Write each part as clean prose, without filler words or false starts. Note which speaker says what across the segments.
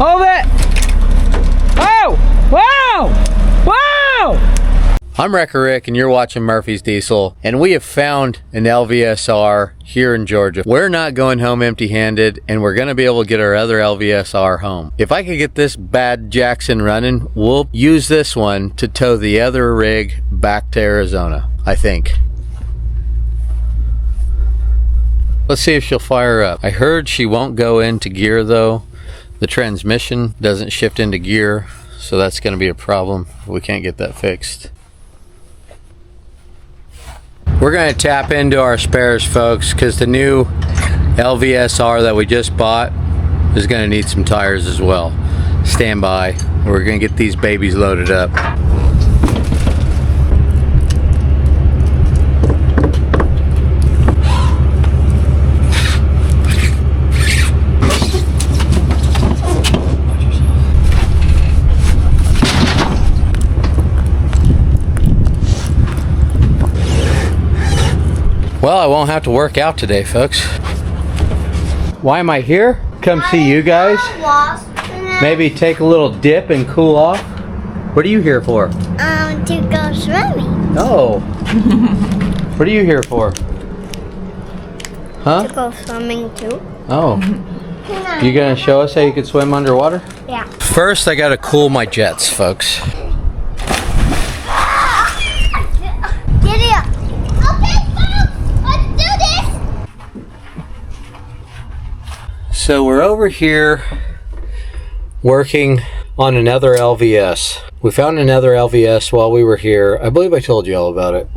Speaker 1: Hold it! Whoa! Whoa! Whoa! I'm Wrecker Rick and you're watching Murphy's Diesel, and we have found an LVSR here in Georgia. We're not going home empty-handed, and we're gonna be able to get our other LVSR home. If I could get this bad Jackson running, we'll use this one to tow the other rig back to Arizona, I think. Let's see if she'll fire up. I heard she won't go into gear though. The transmission doesn't shift into gear, so that's gonna be a problem. We can't get that fixed. We're going to tap into our spares, folks, because the new LVSR that we just bought is going to need some tires as well. Stand by. We're going to get these babies loaded up. Well, I won't have to work out today, folks. Why am I here? Come see you guys. Maybe take a little dip and cool off. What are you here for?
Speaker 2: To go swimming.
Speaker 1: Oh. What are you here for? Huh?
Speaker 2: To go swimming too.
Speaker 1: Oh. You gonna show us how you can swim underwater?
Speaker 2: Yeah.
Speaker 1: First, I gotta cool my jets, folks. So we're over here working on another LVS. We found another LVS while we were here. I believe I told you all about it.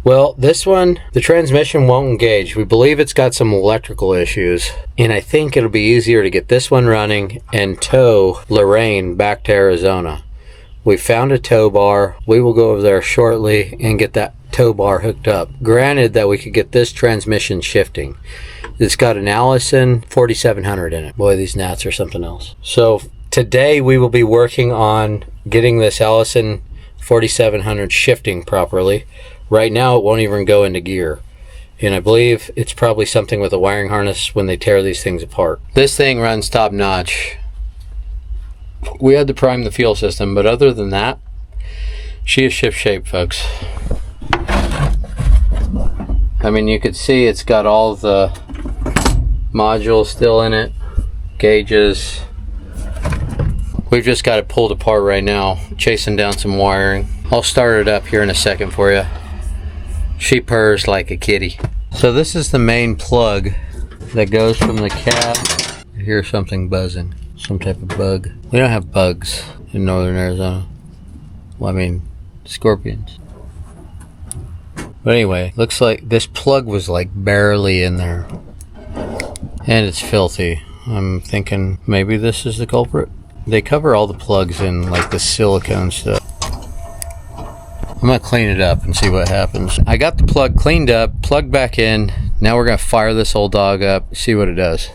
Speaker 1: Well, this one, the transmission won't engage. We believe it's got some electrical issues. And I think it'll be easier to get this one running and tow Lorraine back to Arizona. We found a tow bar. We will go over there shortly and get that tow bar hooked up. Granted that we could get this transmission shifting. It's got an Allison 4700 in it. Boy, these gnats are something else. So today we will be working on getting this Allison 4700 shifting properly. Right now it won't even go into gear. And I believe it's probably something with a wiring harness when they tear these things apart. This thing runs top notch. We had to prime the fuel system, but other than that, she is ship shape, folks. I mean, you could see it's got all the modules still in it, gauges. We've just got it pulled apart right now, chasing down some wiring. I'll start it up here in a second for you. She purrs like a kitty. So this is the main plug that goes from the cab. I hear something buzzing, some type of bug. We don't have bugs in northern Arizona. Well, I mean, scorpions. But anyway, looks like this plug was like barely in there. And it's filthy. I'm thinking maybe this is the culprit. They cover all the plugs in like the silicone stuff. I'm gonna clean it up and see what happens. I got the plug cleaned up, plugged back in. Now we're gonna fire this old dog up, see what it does.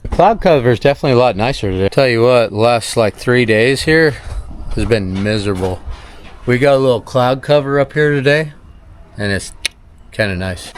Speaker 1: The cloud cover is definitely a lot nicer today. Tell you what, the last like 3 days here has been miserable. We got a little cloud cover up here today, and it's kind of nice.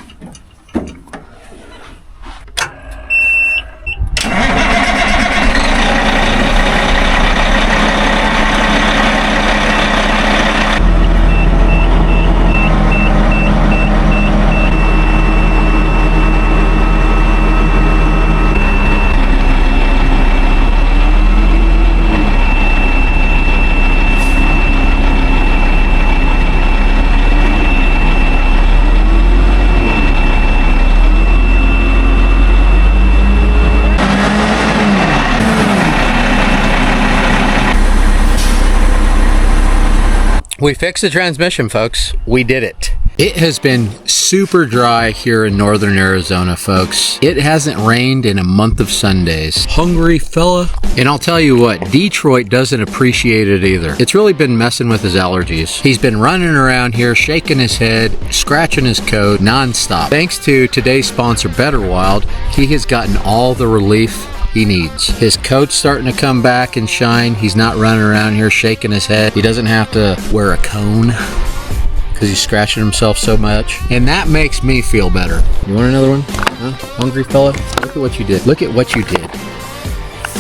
Speaker 1: We fixed the transmission, folks. We did it. It has been super dry here in northern Arizona, folks. It hasn't rained in a month of Sundays. Hungry fella. And I'll tell you what, Detroit doesn't appreciate it either. It's really been messing with his allergies. He's been running around here, shaking his head, scratching his coat nonstop. Thanks to today's sponsor, Better Wild, he has gotten all the relief he needs. His coat's starting to come back and shine. He's not running around here shaking his head. He doesn't have to wear a cone because he's scratching himself so much. And that makes me feel better. You want another one? Huh? Hungry fella? Look at what you did. Look at what you did.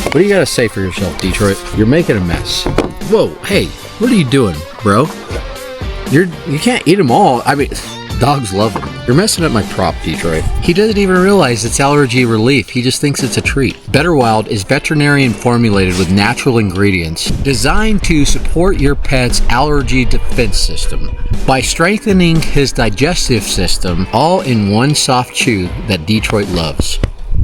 Speaker 1: What do you gotta say for yourself, Detroit? You're making a mess. Whoa, hey, what are you doing, bro? You can't eat them all. I mean, dogs love them. You're messing up my prop, Detroit. He doesn't even realize it's allergy relief. He just thinks it's a treat. Better Wild is veterinarian formulated with natural ingredients designed to support your pet's allergy defense system by strengthening his digestive system, all in one soft chew that Detroit loves.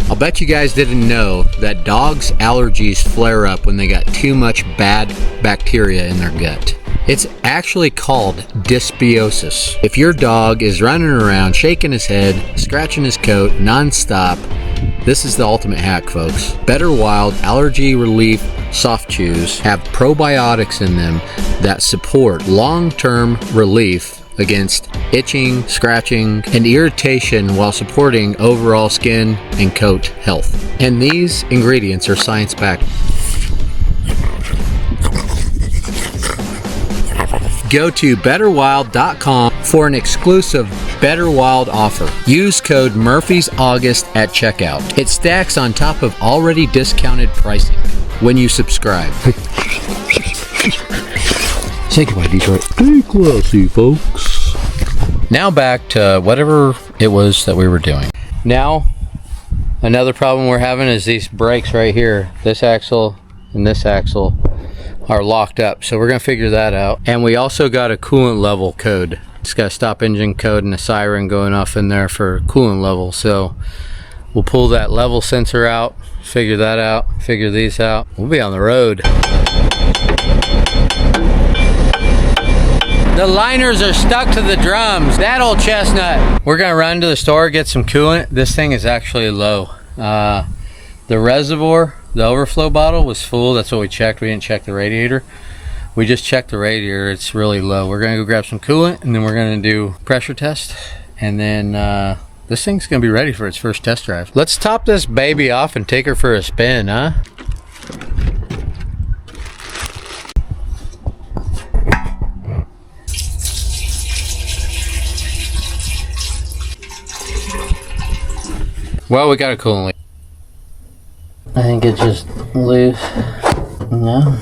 Speaker 1: I'll bet you guys didn't know that dogs' allergies flare up when they got too much bad bacteria in their gut. It's actually called dysbiosis. If your dog is running around, shaking his head, scratching his coat nonstop, this is the ultimate hack, folks. Better Wild Allergy Relief Soft Chews have probiotics in them that support long-term relief against itching, scratching, and irritation while supporting overall skin and coat health. And these ingredients are science-backed. Go to betterwild.com for an exclusive Better Wild offer. Use code Murphy'sAugust at checkout. It stacks on top of already discounted pricing when you subscribe. Say goodbye, Detroit. Stay classy, folks. Now back to whatever it was that we were doing. Now, another problem we're having is these brakes right here. This axle and this axle are locked up, so we're gonna figure that out. And we also got a coolant level code. It's got a stop engine code and a siren going off in there for coolant level. So we'll pull that level sensor out, figure that out, figure these out. We'll be on the road. The liners are stuck to the drums. That old chestnut. We're gonna run to the store, get some coolant. This thing is actually low. The reservoir, the overflow bottle was full. That's what we checked. We didn't check the radiator. We just checked the radiator. It's really low. We're gonna go grab some coolant and then we're gonna do pressure test. And then this thing's gonna be ready for its first test drive. Let's top this baby off and take her for a spin, huh? Well, we got a coolant leak. I think it's just loose. No.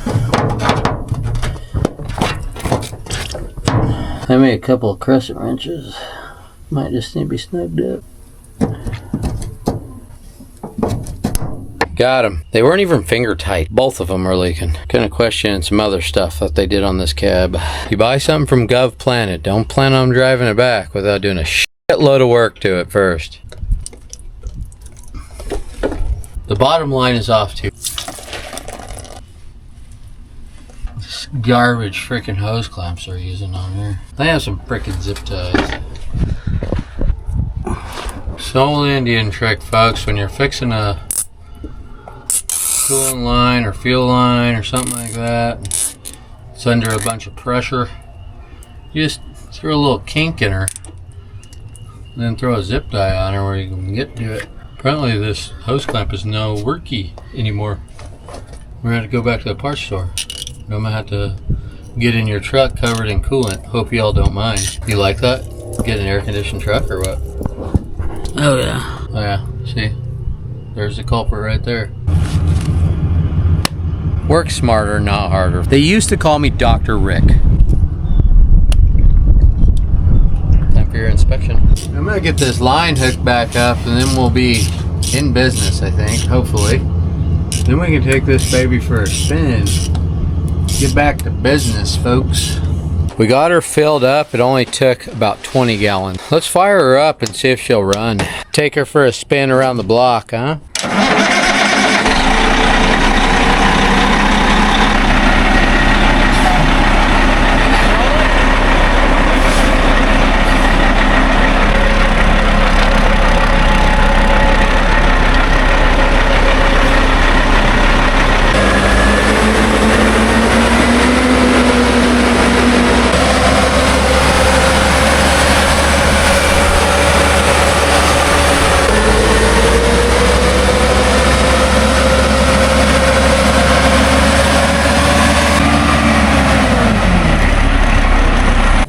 Speaker 1: I made a couple of crescent wrenches. Might just need to be snugged up. Got them. They weren't even finger tight. Both of them are leaking. Gonna question some other stuff that they did on this cab. You buy something from Gov Planet, don't plan on driving it back without doing a shitload of work to it first. The bottom line is off too. This garbage freaking hose clamps they're using on here. They have some freaking zip ties. Soul Indian trick, folks. When you're fixing a coolant line or fuel line or something like that, it's under a bunch of pressure. You just throw a little kink in her, and then throw a zip tie on her where you can get to it. Apparently this hose clamp is no worky anymore. We're gonna have to go back to the parts store. I'm gonna have to get in your truck covered in coolant. Hope y'all don't mind. You like that? Get an air conditioned truck or what?
Speaker 2: Oh yeah.
Speaker 1: Oh yeah, see? There's the culprit right there. Work smarter, not harder. They used to call me Dr. Rick. For your inspection. I'm gonna get this line hooked back up and then we'll be in business, I think, hopefully. Then we can take this baby for a spin. Get back to business, folks. We got her filled up. It only took about 20 gallons. Let's fire her up and see if she'll run. Take her for a spin around the block, huh?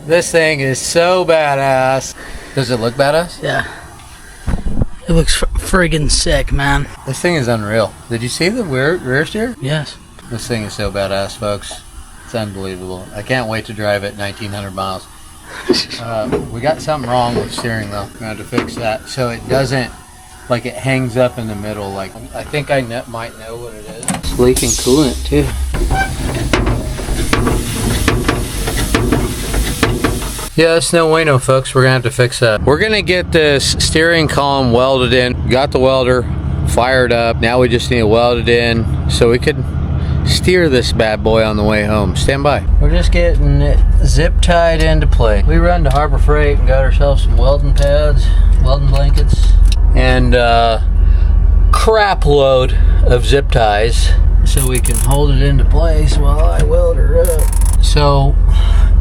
Speaker 1: This thing is so badass. Does it look badass?
Speaker 2: Yeah. It looks friggin' sick, man.
Speaker 1: This thing is unreal. Did you see the rear steer?
Speaker 2: Yes.
Speaker 1: This thing is so badass, folks. It's unbelievable. I can't wait to drive it 1,900 miles. We got something wrong with steering though. We're going to have to fix that so it doesn't, like it hangs up in the middle. Like I think I might know what it is. It's leaking coolant too. Yeah, it's no bueno, folks. We're gonna have to fix that. We're gonna get this steering column welded in. Got the welder fired up. Now we just need to weld it in so we could steer this bad boy on the way home. Stand by. We're just getting it zip tied into place. We run to Harbor Freight and got ourselves some welding pads, welding blankets, and crap load of zip ties so we can hold it into place while I weld her up. So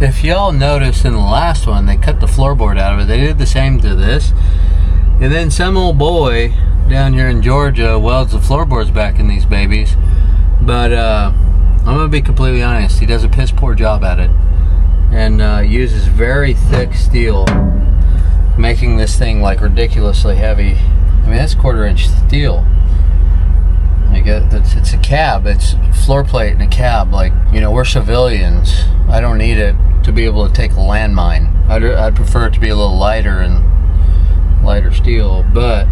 Speaker 1: if y'all noticed in the last one, they cut the floorboard out of it. They did the same to this. And then some old boy down here in Georgia welds the floorboards back in these babies. But I'm gonna be completely honest, he does a piss poor job at it. And uses very thick steel, making this thing like ridiculously heavy. I mean, that's 1/4 inch steel. Like it's a cab, it's floor plate and a cab. Like, you know, we're civilians. I don't need it to be able to take a landmine. I'd prefer it to be a little lighter and lighter steel, but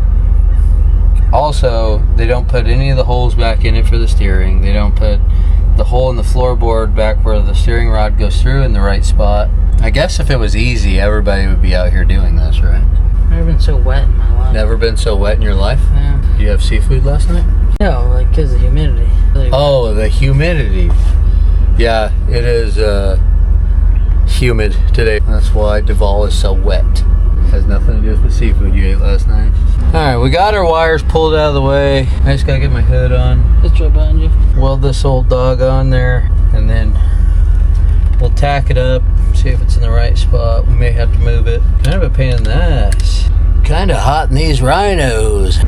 Speaker 1: also they don't put any of the holes back in it for the steering. They don't put the hole in the floorboard back where the steering rod goes through in the right spot. I guess if it was easy, everybody would be out here doing this, right?
Speaker 2: Never been so wet in my life.
Speaker 1: Never been so wet in your life?
Speaker 2: Yeah.
Speaker 1: Did you have seafood last night?
Speaker 2: No, like because of humidity. Really
Speaker 1: Oh, the humidity. Yeah, it is humid today. That's why Duval is so wet. Has nothing to do with the seafood you ate last night. Alright, we got our wires pulled out of the way. I just gotta get my hood on.
Speaker 2: It's right behind you.
Speaker 1: Weld this old dog on there, and then we'll tack it up, see if it's in the right spot. We may have to move it. Kind of a pain in the ass. Kind of hot in these rhinos.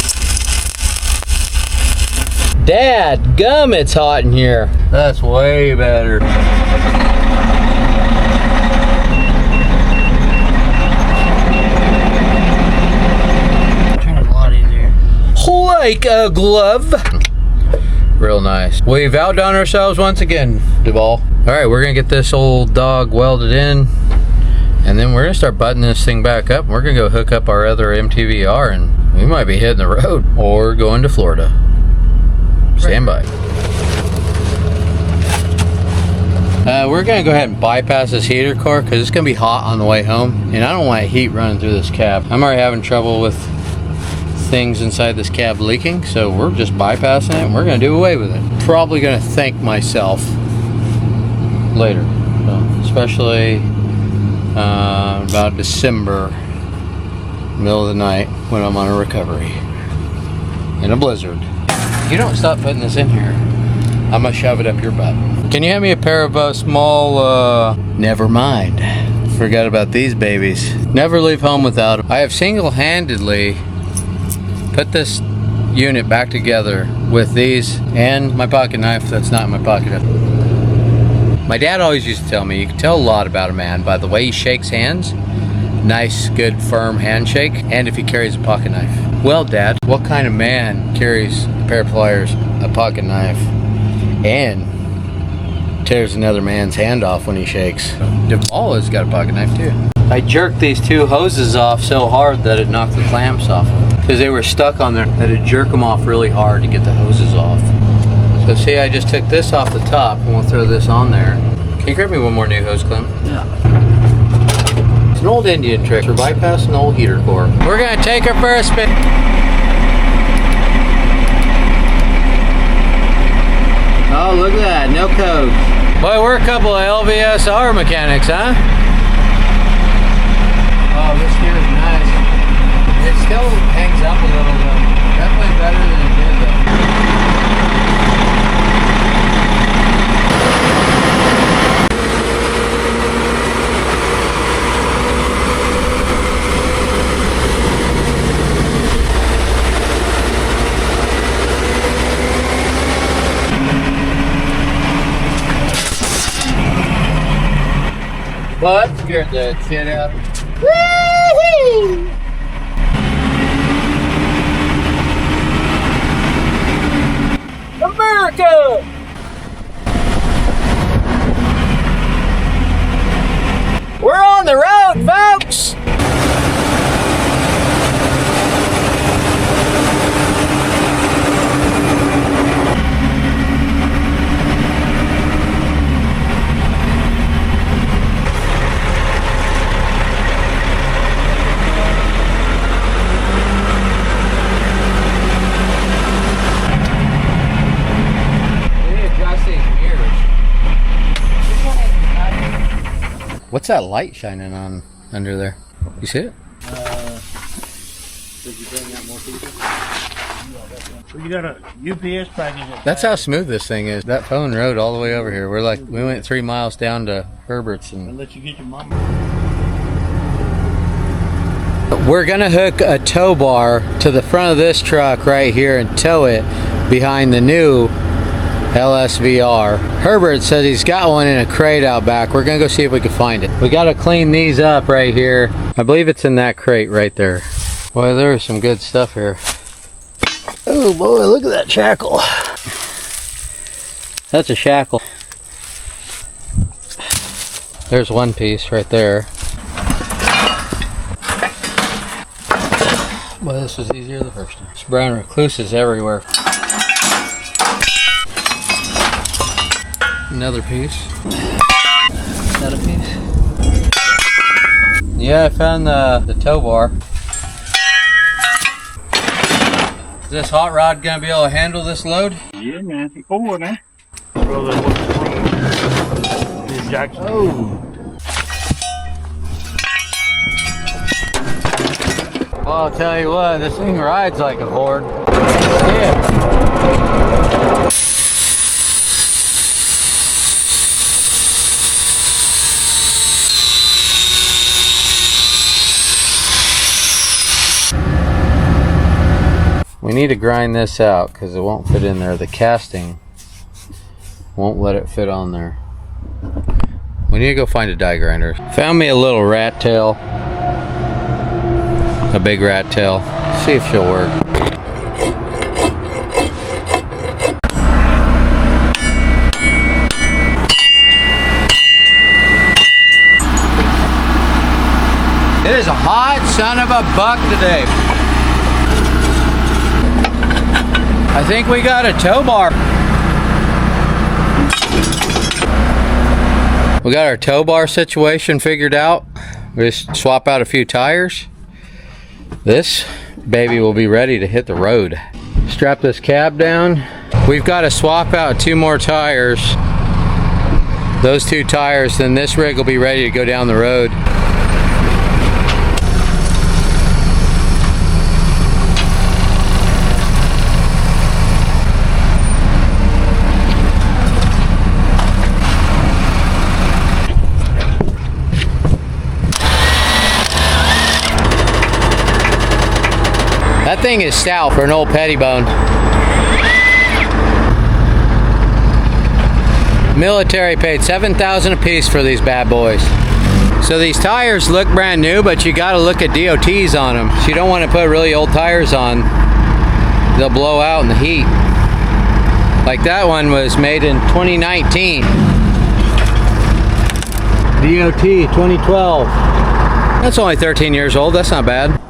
Speaker 1: Dad, gum, it's hot in here. That's way better. Like a glove. Real nice. We've outdone ourselves once again, Duval. Alright, we're gonna get this old dog welded in, and then we're gonna start buttoning this thing back up. We're gonna go hook up our other MTVR, and we might be hitting the road or going to Florida. Stand by. We're gonna go ahead and bypass this heater core because it's gonna be hot on the way home, and I don't want heat running through this cab. I'm already having trouble with things inside this cab leaking, so we're just bypassing it and we're gonna do away with it. Probably gonna thank myself later, especially about December, middle of the night, when I'm on a recovery in a blizzard. You don't stop putting this in here, I'm gonna shove it up your butt. Can you hand me a pair of small never mind, forgot about these babies. Never leave home without them. I have single-handedly put this unit back together with these and my pocket knife that's not in my pocket. My dad always used to tell me you can tell a lot about a man by the way he shakes hands. Nice, good, firm handshake, and if he carries a pocket knife. Well, Dad, what kind of man carries a pair of pliers, a pocket knife, and tears another man's hand off when he shakes? Duval has got a pocket knife too. I jerked these two hoses off so hard that it knocked the clamps off because they were stuck on there. I had to jerk them off really hard to get the hoses off. So see, I just took this off the top and we'll throw this on there. Can you grab me one more new hose clamp?
Speaker 2: Yeah.
Speaker 1: It's an old Indian trick for bypassing the old heater core. We're gonna take her for a spin. Oh, look at that, no code. Boy, we're a couple of LVSR mechanics, huh? Oh, this gear is nice. It still hangs up a little though. Definitely better than it did though. Well, that scared the shit out of me. Woo-hoo! America! We're on the road, folks! What's that light shining on under there? You see it?
Speaker 3: Did you bring out more people? We got a UPS package.
Speaker 1: That's how smooth this thing is. That phone rode all the way over here. We went 3 miles down to Herbert's and
Speaker 3: I'll let you get your mama.
Speaker 1: we're gonna hook a tow bar to the front of this truck right here and tow it behind the new LSVR. Herbert says he's got one in a crate out back. We're gonna go see if we can find it. We gotta clean these up right here. I believe it's in that crate right there. Boy, there's some good stuff here. Oh boy, look at that shackle. That's a shackle. There's one piece right there. Well, this was easier the first time. This brown recluse is everywhere. Another piece. Is that a piece? Yeah, I found the tow bar. Is this hot rod gonna be able to handle this load?
Speaker 3: Yeah, man. It's forward, man. Well, then what's the Jackson?
Speaker 1: Oh. Well, I'll tell you what, this thing rides like a Ford. Yeah. We need to grind this out because it won't fit in there. The casting won't let it fit on there. We need to go find a die grinder. Found me a little rat tail. A big rat tail. See if she'll work. It is a hot son of a buck today. I think we got a tow bar. We got our tow bar situation figured out. We just swap out a few tires. This baby will be ready to hit the road. Strap this cab down. We've got to swap out 2 more tires. Those 2 tires, then this rig will be ready to go down the road. That thing is stout for an old pettibone. Military paid $7,000 a piece for these bad boys. So these tires look brand new, but you gotta look at DOTs on them. So you don't want to put really old tires on. They'll blow out in the heat. Like that one was made in 2019. DOT 2012. That's only 13 years old, that's not bad.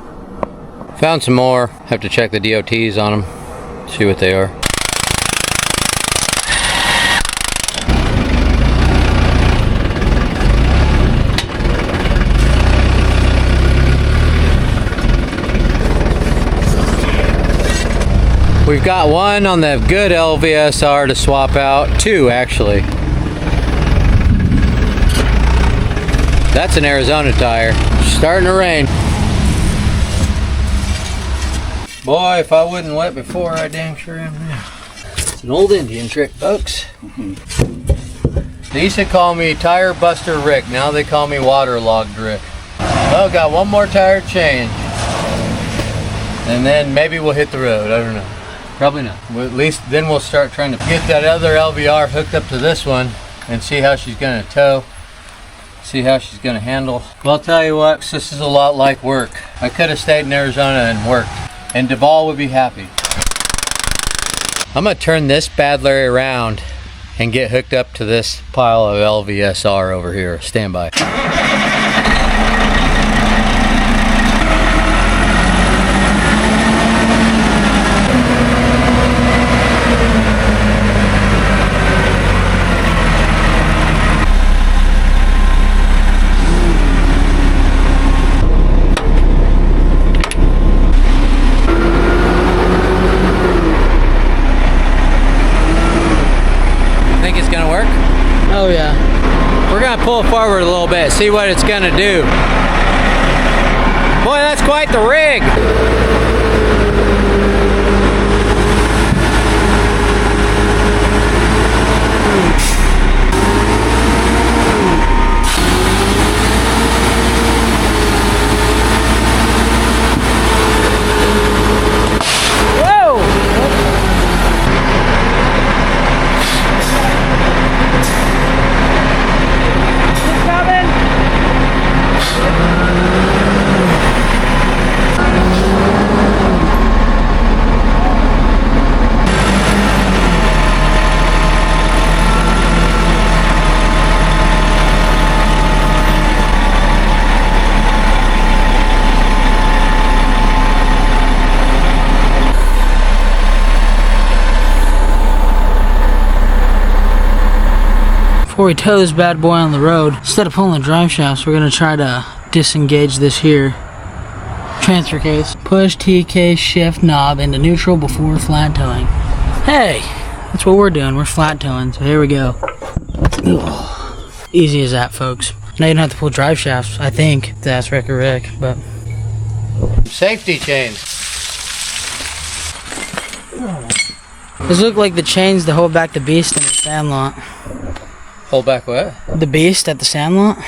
Speaker 1: Found some more. Have to check the DOTs on them. See what they are. We've got one on the good LVSR to swap out. 2 actually. That's an Arizona tire. Starting to rain. Boy, if I wasn't wet before, I damn sure am now. It's an old Indian trick, folks. They used to call me Tire Buster Rick. Now they call me Waterlogged Rick. Well, got one more tire change. And then maybe we'll hit the road. I don't know. Probably not. Well, at least then we'll start trying to get that other LVR hooked up to this one and see how she's going to tow. See how she's going to handle. Well, I'll tell you what, this is a lot like work. I could have stayed in Arizona and worked. And Duvall would be happy. I'm gonna turn this bad Larry around and get hooked up to this pile of LVSR over here. Stand by.
Speaker 2: Oh yeah.
Speaker 1: We're gonna pull forward a little bit, see what it's gonna do. Boy, that's quite the rig.
Speaker 2: Before we tow this bad boy on the road, instead of pulling the drive shafts, we're gonna try to disengage this here transfer case. Push TK shift knob into neutral before flat towing. Hey, that's what we're doing. We're flat towing, so here we go. Easy as that, folks. Now you don't have to pull drive shafts, I think. That's Rick or Rick, but...
Speaker 1: Safety chains.
Speaker 2: These look like the chains to hold back the beast in the sandlot.
Speaker 1: Hold back what?
Speaker 2: The beast at the sandlot?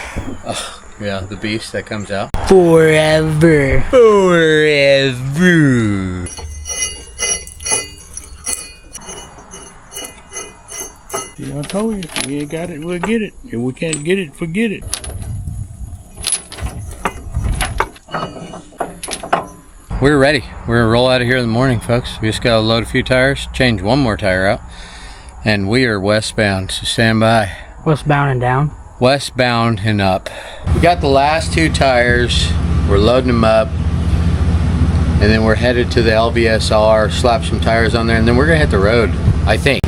Speaker 1: Yeah, the beast that comes out.
Speaker 2: Forever.
Speaker 1: Forever.
Speaker 3: See, I told you, we ain't got it, we'll get it. If we can't get it, forget it.
Speaker 1: We're ready. We're gonna roll out of here in the morning, folks. We just gotta load a few tires, change one more tire out, and we are westbound, so stand by.
Speaker 2: Westbound and down?
Speaker 1: Westbound and up. We got the last two tires. We're loading them up. And then we're headed to the LVSR, slap some tires on there, and then we're gonna hit the road, I think.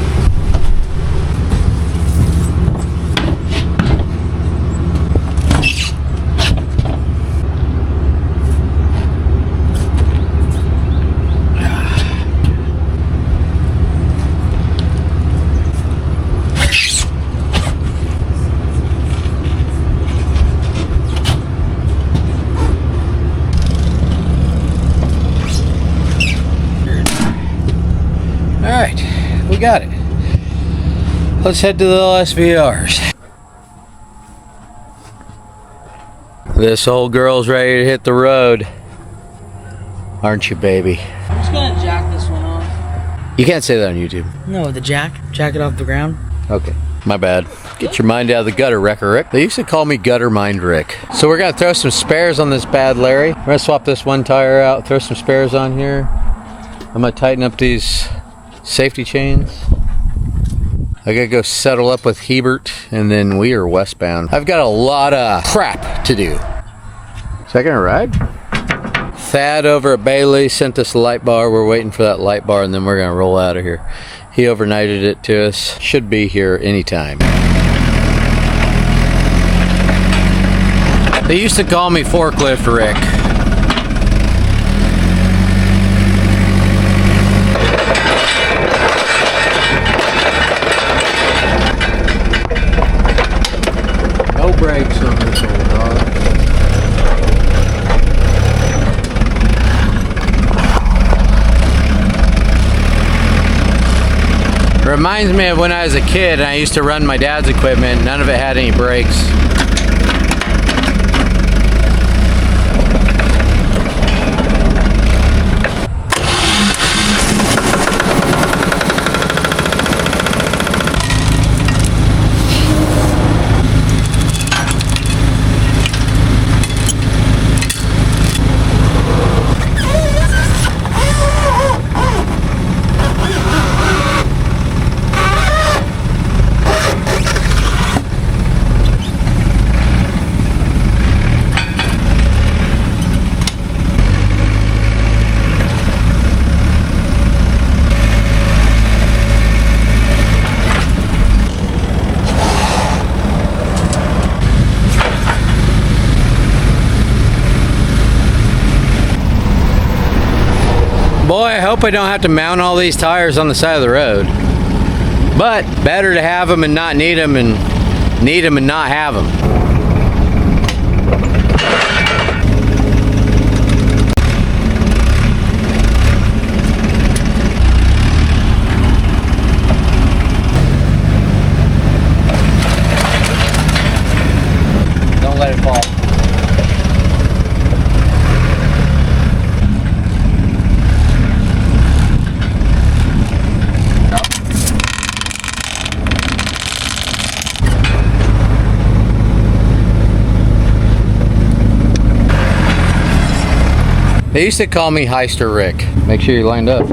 Speaker 1: Alright, we got it. Let's head to the SVRs. This old girl's ready to hit the road. Aren't you, baby?
Speaker 2: I'm just gonna jack this one off.
Speaker 1: You can't say that on YouTube.
Speaker 2: No, the jack. Jack it off the ground.
Speaker 1: Okay, my bad. Get your mind out of the gutter, Wrecker Rick. They used to call me Gutter Mind Rick. So we're gonna throw some spares on this bad Larry. We're gonna swap this one tire out, throw some spares on here. I'm gonna tighten up these safety chains. I gotta go settle up with Hebert, and then we are westbound. I've got a lot of crap to do. Is that gonna ride? Thad over at Bailey sent us a light bar. We're waiting for that light bar, and then we're gonna roll out of here. He overnighted it to us. Should be here anytime. They used to call me Forklift Rick. No brakes on this old dog. Reminds me of when I was a kid and I used to run my dad's equipment. None of it had any brakes. hope I don't have to mount all these tires on the side of the road. But better to have them and not need them, and need them and not have them. Don't let it fall. They used to call me Heister Rick. Make sure you're lined up.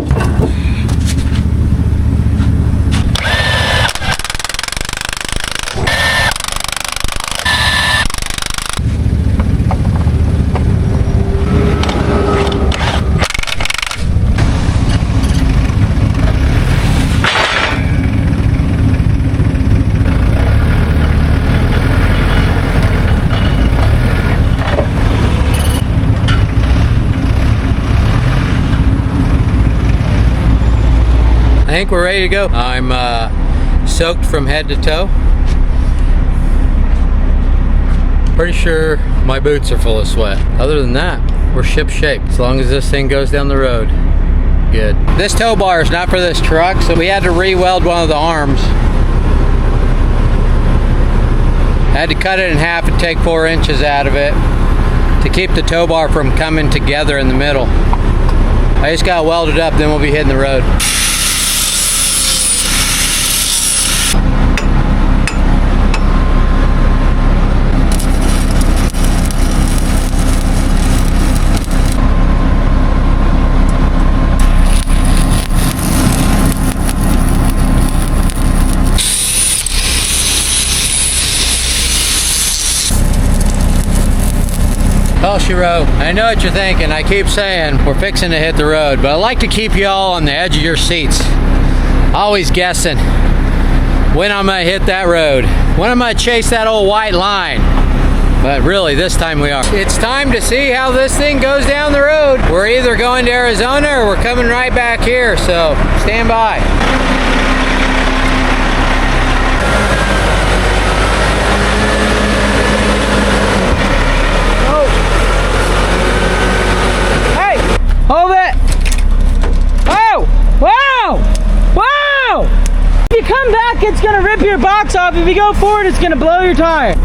Speaker 1: I think we're ready to go. I'm soaked from head to toe. Pretty sure my boots are full of sweat. Other than that, we're ship shape. As long as this thing goes down the road, good. This tow bar is not for this truck, so we had to re-weld one of the arms. I had to cut it in half and take 4 inches out of it to keep the tow bar from coming together in the middle. I just got welded up, then we'll be hitting the road. Well, Shiro, I know what you're thinking. I keep saying we're fixing to hit the road, but I like to keep you all on the edge of your seats. Always guessing when I'm gonna hit that road, when I'm gonna chase that old white line. But really, this time we are. It's time to see how this thing goes down the road. We're either going to Arizona or we're coming right back here, so stand by.
Speaker 2: Hold it! Oh! Wow! Wow! If you come back, it's gonna rip your box off. If you go forward, it's gonna blow your tire.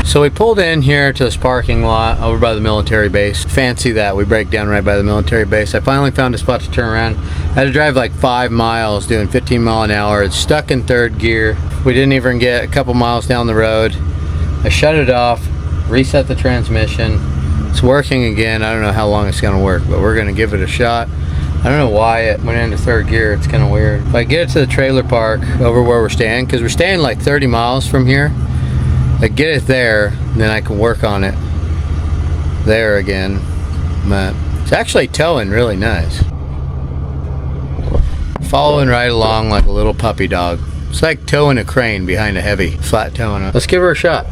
Speaker 1: So we pulled in here to this parking lot over by the military base. Fancy that, we break down right by the military base. I finally found a spot to turn around. I had to drive like 5 miles doing 15 miles an hour. It's stuck in 3rd gear. We didn't even get a couple miles down the road. I shut it off, reset the transmission. It's working again. I don't know how long it's gonna work, but we're gonna give it a shot. I don't know why it went into 3rd gear. It's kind of weird. If I get it to the trailer park over where we're staying, because we're staying like 30 miles from here, I get it there, then I can work on it there again. But it's actually towing really nice. Following right along like a little puppy dog. It's like towing a crane behind a heavy flat towing. Let's give her a shot.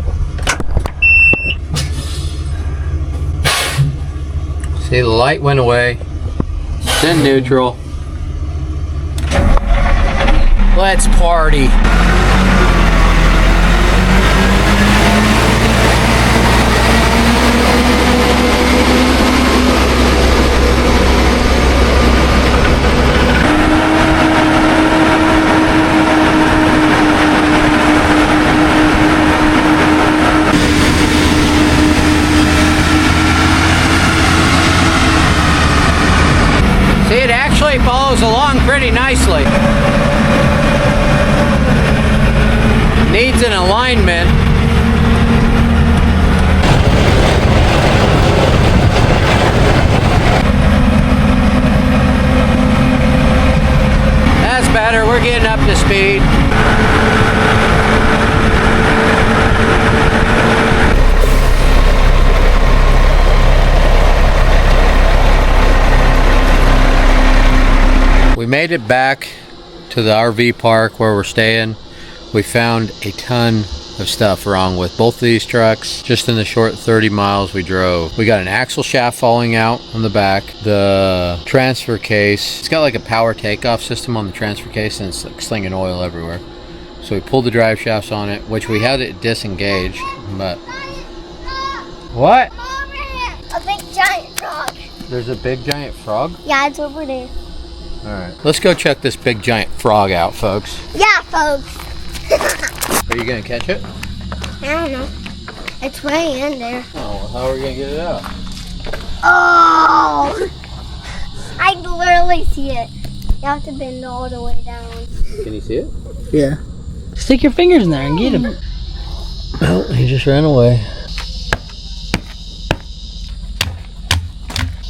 Speaker 1: See, the light went away. It's in neutral. Let's party. See, it actually follows along pretty nicely. Needs an alignment. That's better, we're getting up to speed. We made it back to the RV park where we're staying. We found a ton of stuff wrong with both of these trucks just in the short 30 miles we drove. We got an axle shaft falling out on the back. The transfer case, it's got like a power takeoff system on the transfer case, and it's like slinging oil everywhere. So we pulled the drive shafts on it, which we had it disengaged, but... What?
Speaker 4: A big giant frog.
Speaker 1: There's a big giant frog?
Speaker 4: Yeah, it's over there.
Speaker 1: Alright, let's go check this big giant frog out, folks.
Speaker 4: Yeah, folks.
Speaker 1: Are you gonna catch it?
Speaker 4: I don't know. It's way in there.
Speaker 1: Oh, well, how are we gonna get it out?
Speaker 4: Oh! I can literally see it. You have to bend all the way down.
Speaker 1: Can you see it?
Speaker 2: Yeah. Stick your fingers in there and get him.
Speaker 1: Oh, he just ran away.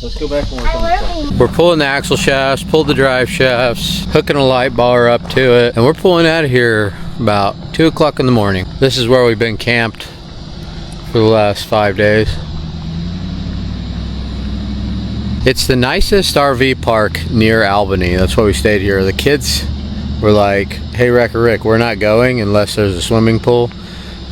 Speaker 1: Let's go back and work on the truck. We're pulling the axle shafts, pulled the drive shafts, hooking a light bar up to it, and we're pulling out of here about 2 o'clock in the morning. This is where we've been camped for the last 5 days. It's the nicest RV park near Albany. That's why we stayed here. The kids were like, hey Rick, we're not going unless there's a swimming pool.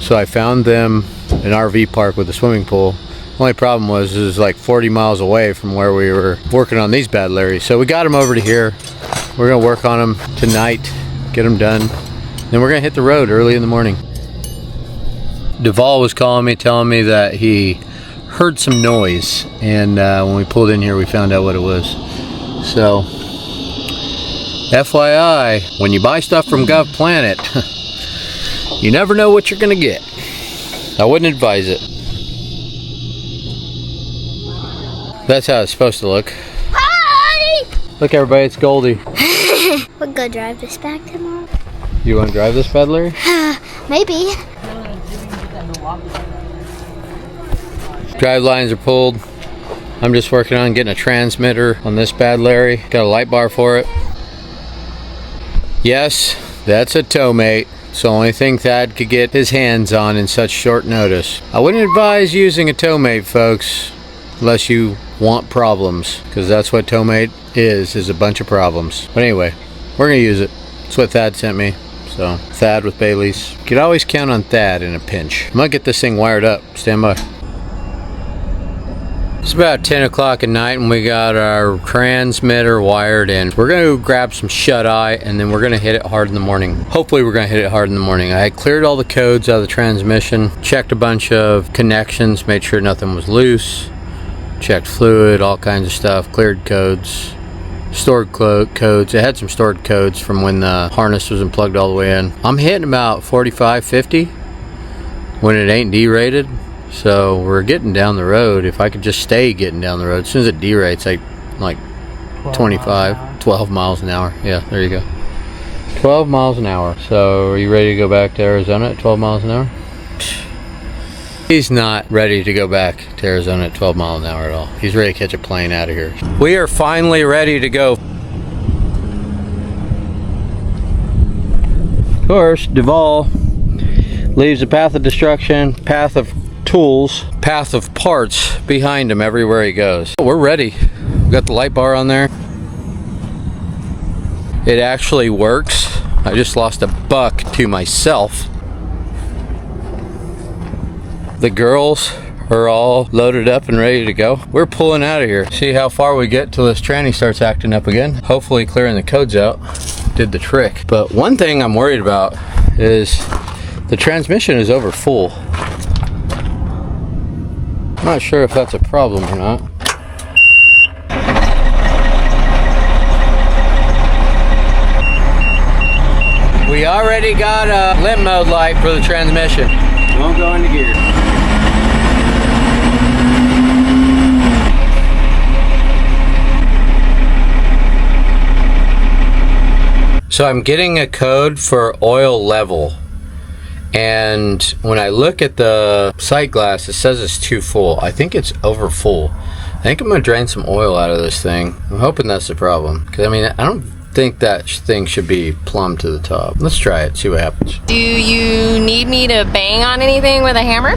Speaker 1: So I found them an RV park with a swimming pool. Only problem was it was like 40 miles away from where we were working on these bad Larrys. So we got them over to here. We're gonna work on them tonight, get them done. Then we're gonna hit the road early in the morning. Duvall was calling me, telling me that he heard some noise. And when we pulled in here, we found out what it was. So, FYI, when you buy stuff from Gov Planet, you never know what you're gonna get. I wouldn't advise it. That's how it's supposed to look.
Speaker 4: Hi!
Speaker 1: Look everybody, it's Goldie.
Speaker 4: We'll go drive this back tomorrow.
Speaker 1: You want to drive this bad Larry?
Speaker 4: Maybe.
Speaker 1: Drive lines are pulled. I'm just working on getting a transmitter on this bad Larry. Got a light bar for it. Yes, that's a tow mate. It's the only thing Thad could get his hands on in such short notice. I wouldn't advise using a tow mate, folks, unless you want problems, because that's what tow mate is a bunch of problems. But anyway, we're gonna use it. That's what Thad sent me. So Thad with Bailey's. You could always count on Thad in a pinch. I'm gonna get this thing wired up. Stand by. It's about 10 o'clock at night and we got our transmitter wired in. We're gonna grab some shut-eye and then we're gonna hit it hard in the morning. Hopefully we're gonna hit it hard in the morning. I cleared all the codes out of the transmission, checked a bunch of connections, made sure nothing was loose, checked fluid, all kinds of stuff, cleared codes, stored codes. It had some stored codes from when the harness wasn't plugged all the way in. I'm hitting about 45, 50 when it ain't derated. So we're getting down the road. If I could just stay getting down the road, as soon as it derates, like 25, 12 miles an hour. Yeah, there you go. 12 miles an hour. So are you ready to go back to Arizona at 12 miles an hour? He's not ready to go back to Arizona at 12 miles an hour at all. He's ready to catch a plane out of here. We are finally ready to go. Of course, Duvall leaves a path of destruction, path of tools, path of parts behind him everywhere he goes. We're ready. We got the light bar on there. It actually works. I just lost a buck to myself. The girls are all loaded up and ready to go. We're pulling out of here. See how far we get till this tranny starts acting up again. Hopefully clearing the codes out. did the trick. But one thing I'm worried about is the transmission is over full. I'm not sure if that's a problem or not. We already got a limp mode light for the transmission. Won't go into gear. So I'm getting a code for oil level, and when I look at the sight glass, it says it's too full. I think it's over full. I think I'm gonna drain some oil out of this thing. I'm hoping that's the problem, because I mean, I don't think that thing should be plumb to the top. Let's try it, see what happens.
Speaker 5: Do you need me to bang on anything with a hammer?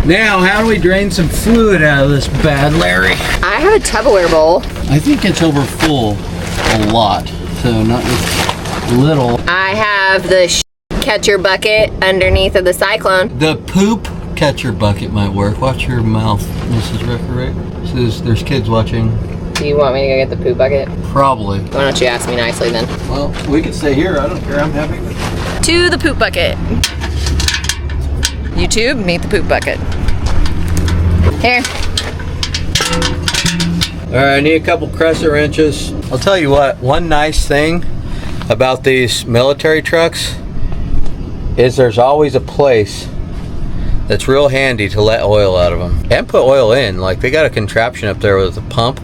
Speaker 1: Now, how do we drain some fluid out of this bad Larry?
Speaker 5: I have a Tupperware bowl.
Speaker 1: I think it's over full a lot, so not just little.
Speaker 5: I have the catcher bucket underneath of the Cyclone.
Speaker 1: The poop catcher bucket might work. Watch your mouth, Mrs. Referee. Says there's kids watching.
Speaker 5: Do you want me to go get the poop bucket?
Speaker 1: Probably.
Speaker 5: Why don't you ask me nicely then?
Speaker 1: Well, we can stay here. I don't care. I'm happy with it.
Speaker 5: To the poop bucket. YouTube, meet the poop bucket. Here.
Speaker 1: All right, I need a couple crescent wrenches. I'll tell you what, one nice thing about these military trucks is there's always a place that's real handy to let oil out of them and put oil in. Like, they got a contraption up there with a pump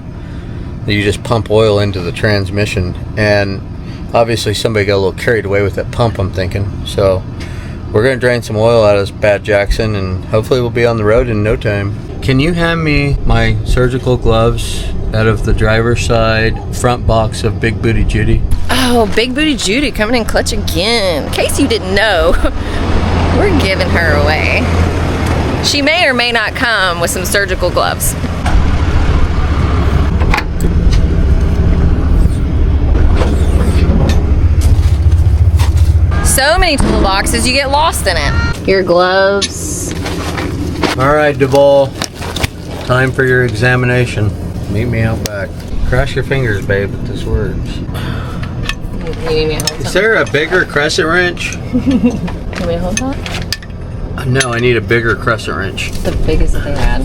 Speaker 1: that you just pump oil into the transmission, and obviously somebody got a little carried away with that pump, I'm thinking. So we're gonna drain some oil out of this bad Jackson, and hopefully we'll be on the road in no time. Can you hand me my surgical gloves out of the driver's side front box of Big Booty Judy?
Speaker 5: Oh, Big Booty Judy coming in clutch again. In case you didn't know, we're giving her away. She may or may not come with some surgical gloves. So many toolboxes, you get lost in it. Your gloves.
Speaker 1: All right, Duvall, time for your examination. Meet me out back. Cross your fingers, babe, if this works.
Speaker 5: You need me to hold
Speaker 1: Is there a bigger crescent wrench?
Speaker 5: something? You want me to hold that?
Speaker 1: No, I need a bigger crescent wrench.
Speaker 5: The biggest that they had.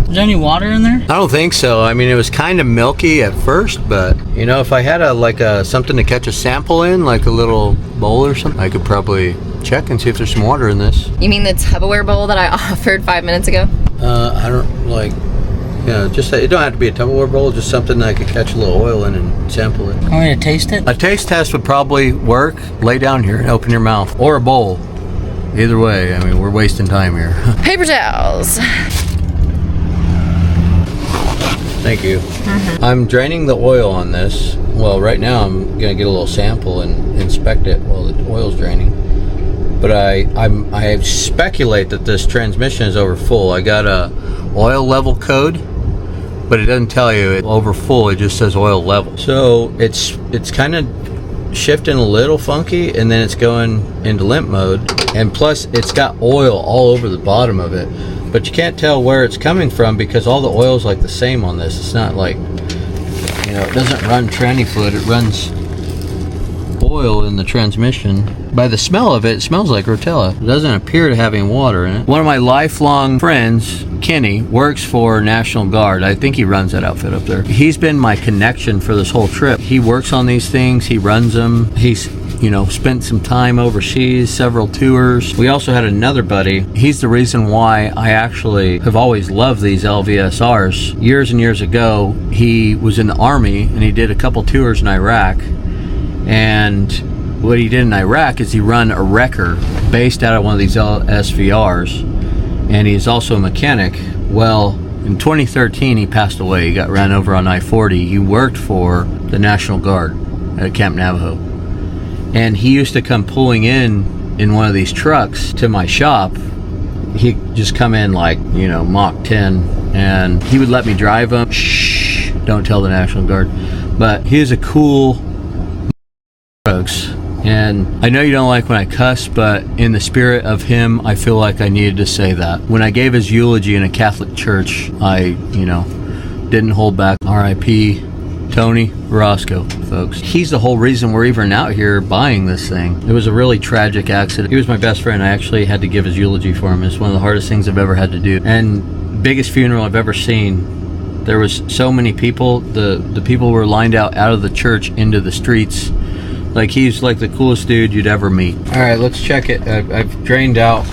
Speaker 2: Is there any water in there?
Speaker 1: I don't think so. I mean, it was kind of milky at first, but you know, if I had something to catch a sample in, like a little bowl or something, I could probably check and see if there's some water in this.
Speaker 5: You mean the Tupperware bowl that I offered 5 minutes ago?
Speaker 1: I don't like, just it don't have to be a Tupperware bowl, just something that I could catch a little oil in and sample it.
Speaker 2: Want me to taste it?
Speaker 1: A taste test would probably work. Lay down here and open your mouth, or a bowl. Either way, I mean, we're wasting time here.
Speaker 5: Paper towels.
Speaker 1: Thank you. I'm draining the oil on this. Well, right now I'm gonna get a little sample and inspect it while the oil's draining. But I speculate that this transmission is over full. I got a oil level code, but it doesn't tell you it's over full. It just says oil level. So it's kind of shifting a little funky, and then it's going into limp mode. And plus, it's got oil all over the bottom of it. But you can't tell where it's coming from because all the oil's like the same on this. It's not like, it doesn't run tranny fluid. It runs oil in the transmission. By the smell of it, it smells like Rotella. It doesn't appear to have any water in it. One of my lifelong friends, Kenny, works for National Guard. I think he runs that outfit up there. He's been my connection for this whole trip. He works on these things. He runs them. He's spent some time overseas, several tours. We also had another buddy. He's the reason why I actually have always loved these LVSRs. Years and years ago, he was in the Army and he did a couple tours in Iraq. And what he did in Iraq is he run a wrecker based out of one of these SVRs. And he's also a mechanic. Well, in 2013, he passed away. He got ran over on I-40. He worked for the National Guard at Camp Navajo. And he used to come pulling in one of these trucks to my shop. He'd just come in like, Mach 10, and he would let me drive him. Shh, don't tell the National Guard. But he was a cool folks, And I know you don't like when I cuss, but in the spirit of him, I feel like I needed to say that. When I gave his eulogy in a Catholic church, I, didn't hold back. R.I.P. Tony Roscoe, folks. He's the whole reason we're even out here buying this thing. It was a really tragic accident. He was my best friend. I actually had to give his eulogy for him. It's one of the hardest things I've ever had to do. And biggest funeral I've ever seen. There was so many people. The people were lined out of the church into the streets. Like, he's like the coolest dude you'd ever meet. All right, let's check it. I've drained out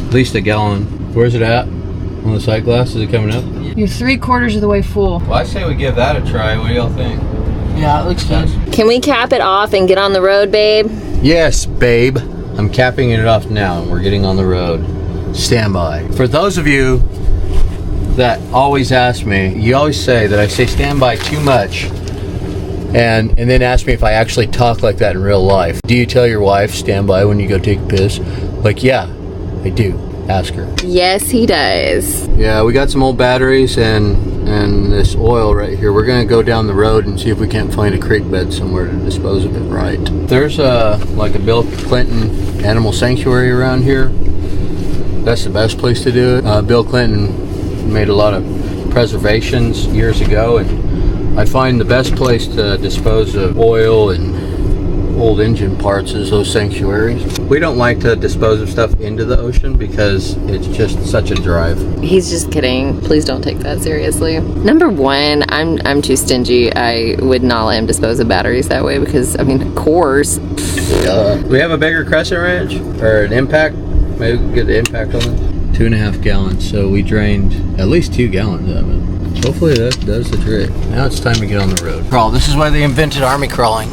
Speaker 1: at least a gallon. Where's it at? On the sight glass? Is it coming up?
Speaker 5: You're 3/4 of the way full.
Speaker 1: Well, I say we give that a try. What do y'all think?
Speaker 2: Yeah, it looks good.
Speaker 5: Can we cap it off and get on the road, babe?
Speaker 1: Yes, babe. I'm capping it off now. We're getting on the road. Stand by. For those of you that always ask me, you always say that I say stand by too much, and then ask me if I actually talk like that in real life. Do you tell your wife stand by when you go take a piss? Like, yeah, I do. Ask her.
Speaker 5: Yes, he does.
Speaker 1: Yeah, we got some old batteries and this oil right here. We're gonna go down the road and see if we can't find a creek bed somewhere to dispose of it right. There's like a Bill Clinton animal sanctuary around here. That's the best place to do it. Bill Clinton made a lot of preservations years ago, and I find the best place to dispose of oil and old engine parts is those sanctuaries. We don't like to dispose of stuff into the ocean because it's just such a drive.
Speaker 5: He's just kidding. Please don't take that seriously. Number one, I'm too stingy. I would not let him dispose of batteries that way because, I mean, of course.
Speaker 1: We have a bigger crescent wrench or an impact. Maybe we can get the impact on it. 2.5 gallons. So we drained at least 2 gallons of it. Hopefully that does the trick. Now it's time to get on the road. Crawl. This is why they invented army crawling.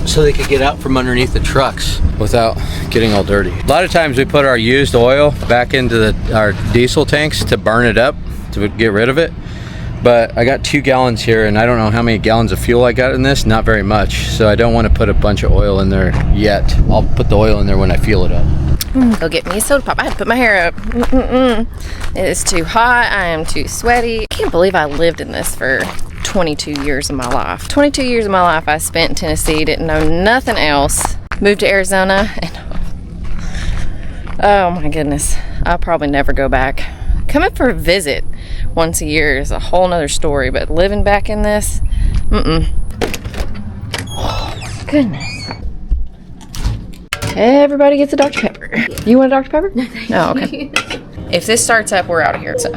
Speaker 1: So they could get out from underneath the trucks without getting all dirty. A lot of times we put our used oil back into our diesel tanks to burn it up, to get rid of it. But I got 2 gallons here, and I don't know how many gallons of fuel I got in this, not very much. So I don't want to put a bunch of oil in there yet. I'll put the oil in there when I fuel it up.
Speaker 5: Go get me a soda pop. I had to put my hair up. It is too hot. I am too sweaty. I can't believe I lived in this for 22 years of my life. 22 years of my life I spent in Tennessee, didn't know nothing else. Moved to Arizona, and oh my goodness, I'll probably never go back. Coming for a visit once a year is a whole nother story, but living back in this, oh my goodness. Everybody gets a Dr. Pepper. You want a Dr. Pepper? No, thank you. Oh, okay. If this starts up, we're out of here. So.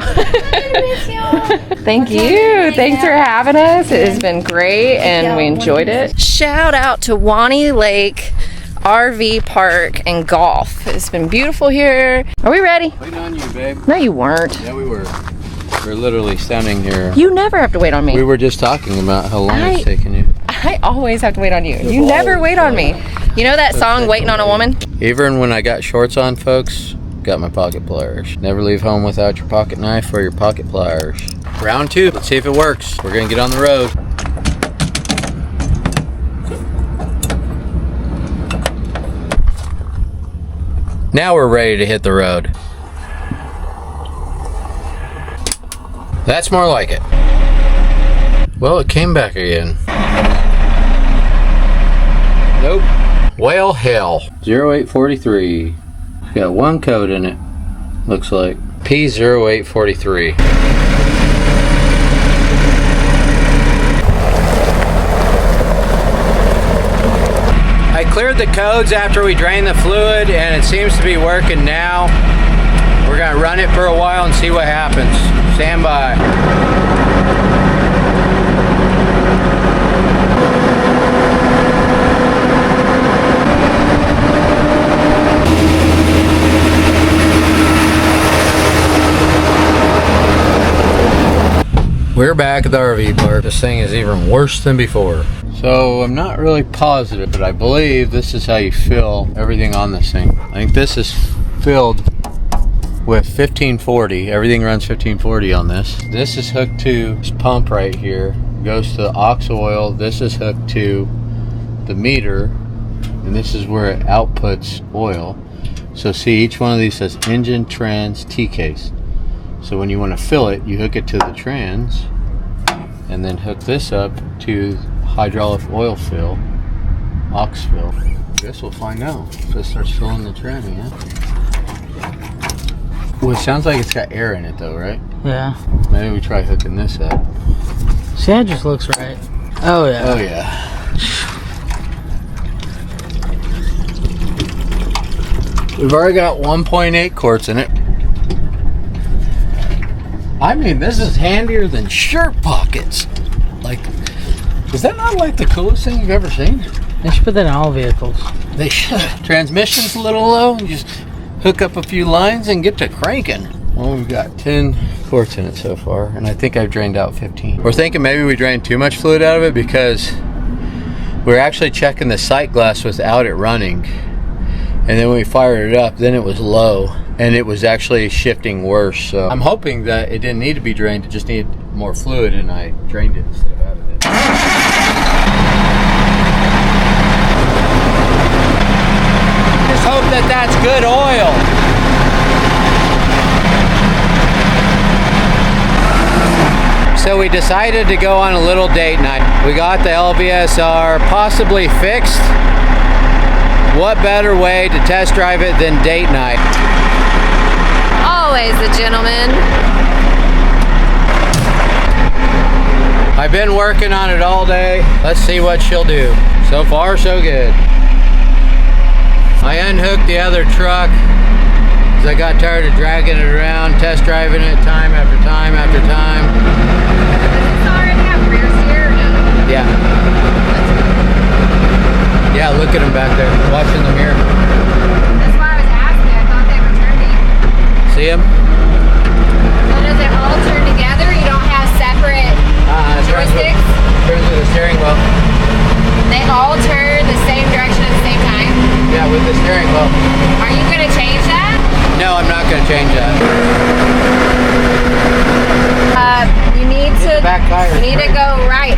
Speaker 5: Thank you. Thanks for having us. It has been great, and we enjoyed it. Shout out to Wani Lake RV Park and Golf. It's been beautiful here. Are we ready?
Speaker 1: Waiting on you, babe.
Speaker 5: No, you weren't.
Speaker 1: Yeah, we were. We're literally standing here.
Speaker 5: You never have to wait on me.
Speaker 1: We were just talking about how long it's taking you.
Speaker 5: I always have to wait on you. You never wait on me. You know that song, Waiting on a Woman?
Speaker 1: Even when I got shorts on, folks, got my pocket pliers. Never leave home without your pocket knife or your pocket pliers. Round 2. Let's see if it works. We're gonna get on the road. Now we're ready to hit the road. That's more like it. Well, it came back again. Nope. Well, hell. 0843. It's got one code in it. Looks like P0843. I cleared the codes after we drained the fluid, and it seems to be working now. We're gonna run it for a while and see what happens. Stand by. We're back at the RV park. This thing is even worse than before. So I'm not really positive, but I believe this is how you fill everything on this thing. I think this is filled with 1540. Everything runs 1540 on this. This is hooked to this pump right here. Goes to the aux oil. This is hooked to the meter, and this is where it outputs oil. So see, each one of these says engine, trans, T-case. So when you want to fill it, you hook it to the trans, and then hook this up to hydraulic oil fill, Oxfill. Guess we'll find out if it starts filling the tranny, yeah? Well, it sounds like it's got air in it though, right?
Speaker 2: Yeah.
Speaker 1: Maybe we try hooking this up.
Speaker 2: See, that just looks right. Oh yeah.
Speaker 1: Oh yeah. We've already got 1.8 quarts in it. I mean, this is handier than shirt pockets. Like, is that not like the coolest thing you've ever seen?
Speaker 2: They should put that in all vehicles.
Speaker 1: They should. Transmission's a little low. You just hook up a few lines and get to cranking. Well, we've got 10 quarts in it so far, and I think I've drained out 15. We're thinking maybe we drained too much fluid out of it because we're actually checking the sight glass without it running. And then when we fired it up, then it was low, and it was actually shifting worse. So I'm hoping that it didn't need to be drained, it just needed more fluid, and I drained it instead of having it. Just hope that that's good oil. So we decided to go on a little date night. We got the LVSR possibly fixed. What better way to test drive it than date night?
Speaker 5: Always a gentleman.
Speaker 1: I've been working on it all day. Let's see what she'll do. So far, so good. I unhooked the other truck because I got tired of dragging it around, test driving it time after time after time.
Speaker 5: Does this already have rear steer? No.
Speaker 1: Yeah. Yeah, look at them back there, watching the mirror.
Speaker 5: That's why I was asking. I thought they were turning.
Speaker 1: See them?
Speaker 5: So does it all turn together? You don't have separate joysticks?
Speaker 1: Turns with the steering wheel.
Speaker 5: They all turn the same direction at the same time?
Speaker 1: Yeah, with the steering wheel.
Speaker 5: Are you going to change that?
Speaker 1: No, I'm not going to change that.
Speaker 5: You need to.
Speaker 1: Back tires.
Speaker 5: You need to go right.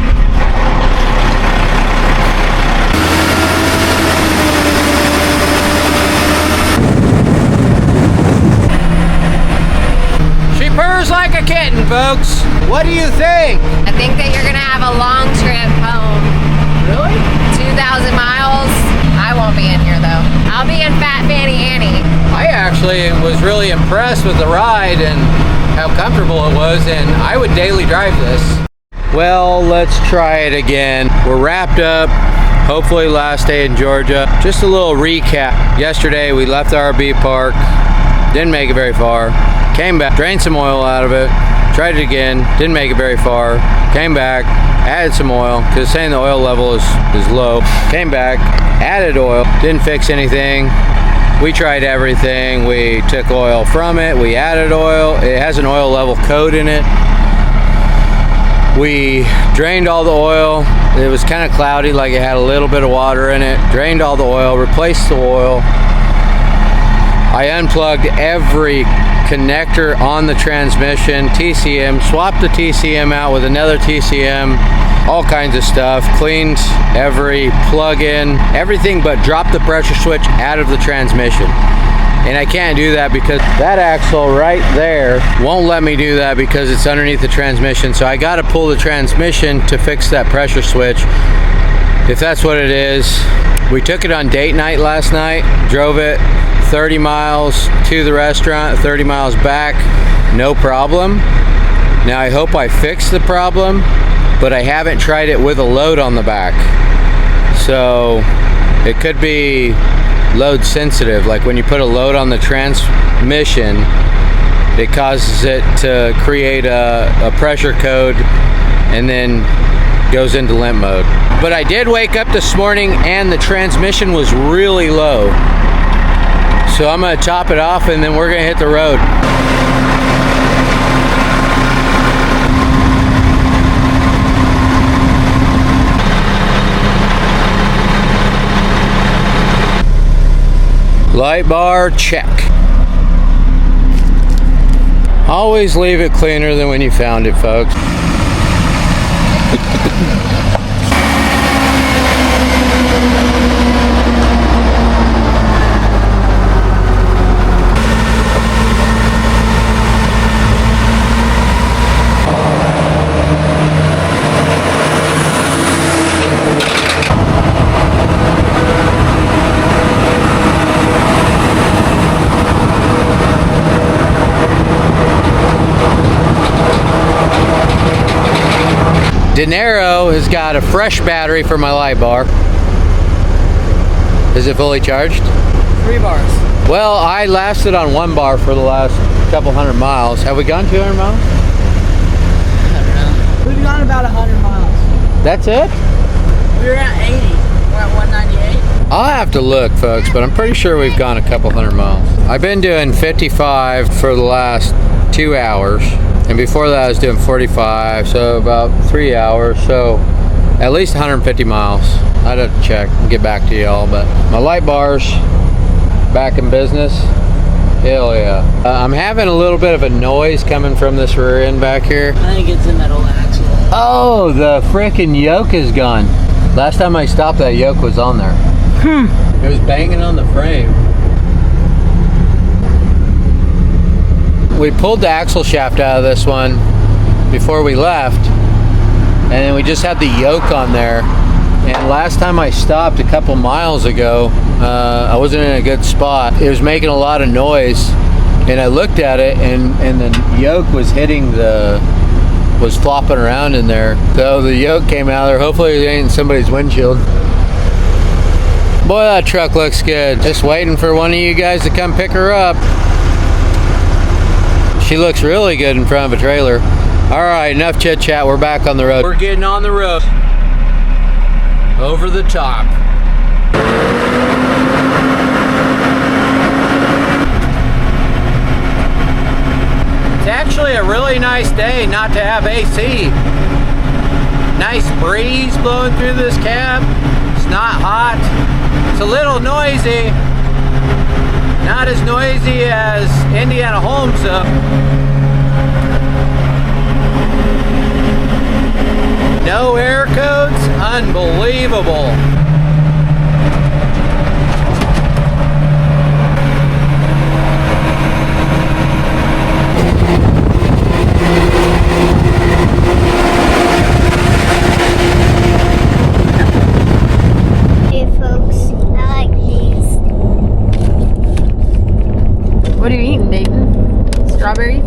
Speaker 1: She purrs like a kitten, folks. What do you think?
Speaker 5: I think that you're going to have a long trip home.
Speaker 1: Really?
Speaker 5: 2,000 miles. I won't be in here though. I'll be in Fat Fanny Annie.
Speaker 1: I actually was really impressed with the ride and how comfortable it was, and I would daily drive this. Well, let's try it again. We're wrapped up. Hopefully last day in Georgia. Just a little recap. Yesterday we left the RV park. Didn't make it very far. Came back, drained some oil out of it. Tried it again. Didn't make it very far. Came back, added some oil because it's saying the oil level is low. Came back, added oil. Didn't fix anything. We tried everything. We took oil from it. We added oil. It has an oil level code in it. We drained all the oil. It was kind of cloudy, like it had a little bit of water in it. Drained all the oil, replaced the oil. I unplugged every connector on the transmission, TCM, swapped the TCM out with another TCM, all kinds of stuff, cleaned every plug-in, everything but dropped the pressure switch out of the transmission. And I can't do that because that axle right there won't let me do that because it's underneath the transmission. So I got to pull the transmission to fix that pressure switch, if that's what it is. We took it on date night last night, drove it 30 miles to the restaurant, 30 miles back, no problem. Now I hope I fixed the problem, but I haven't tried it with a load on the back. So it could be load sensitive, like when you put a load on the transmission, it causes it to create a pressure code and then goes into limp mode. But I did wake up this morning and the transmission was really low. So I'm gonna top it off and then we're gonna hit the road. Light bar, check. Always leave it cleaner than when you found it, folks. Dinero has got a fresh battery for my light bar. Is it fully charged?
Speaker 2: 3 bars.
Speaker 1: Well, I lasted on 1 bar for the last couple hundred miles. Have we gone 200 miles?
Speaker 2: I don't know. We've gone about 100 miles.
Speaker 1: That's it?
Speaker 2: We were at 80. We're at 198.
Speaker 1: I'll have to look, folks, but I'm pretty sure we've gone a couple hundred miles. I've been doing 55 for the last 2 hours, and before that I was doing 45, so about 3 hours, so at least 150 miles. I'd have to check and get back to y'all, but my light bar's back in business. Hell yeah. I'm having a little bit of a noise coming from this rear end back here.
Speaker 2: I think it's the metal axle.
Speaker 1: Oh, the frickin' yoke is gone. Last time I stopped, that yoke was on there. It was banging on the frame. We pulled the axle shaft out of this one before we left, and then we just had the yoke on there. And last time I stopped a couple miles ago, I wasn't in a good spot. It was making a lot of noise, and I looked at it, and the yoke was was flopping around in there. So the yoke came out of there. Hopefully it ain't in somebody's windshield. Boy, that truck looks good. Just waiting for one of you guys to come pick her up. She looks really good in front of a trailer. All right, enough chit chat. We're back on the road. We're getting on the road. Over the top. It's actually a really nice day not to have AC. Nice breeze blowing through this cab. It's not hot. It's a little noisy. Not as noisy as Indiana Homes though. No air codes, unbelievable.
Speaker 4: Hey folks, I like these.
Speaker 5: What are you eating, Dayton? Strawberries?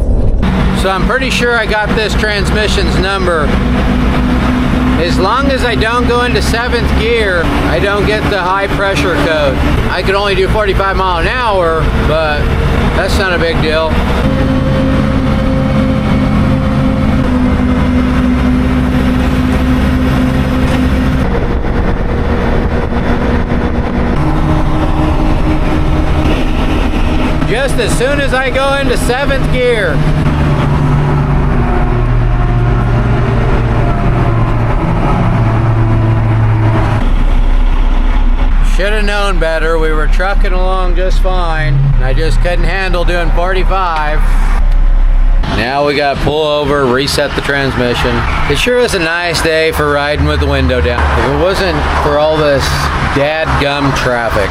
Speaker 1: So I'm pretty sure I got this transmission's number. As long as I don't go into 7th gear, I don't get the high pressure code. I could only do 45 mile an hour, but that's not a big deal. Just as soon as I go into 7th gear, should have known better. We were trucking along just fine. I just couldn't handle doing 45. Now we got to pull over, reset the transmission. It sure is a nice day for riding with the window down. If it wasn't for all this dadgum traffic.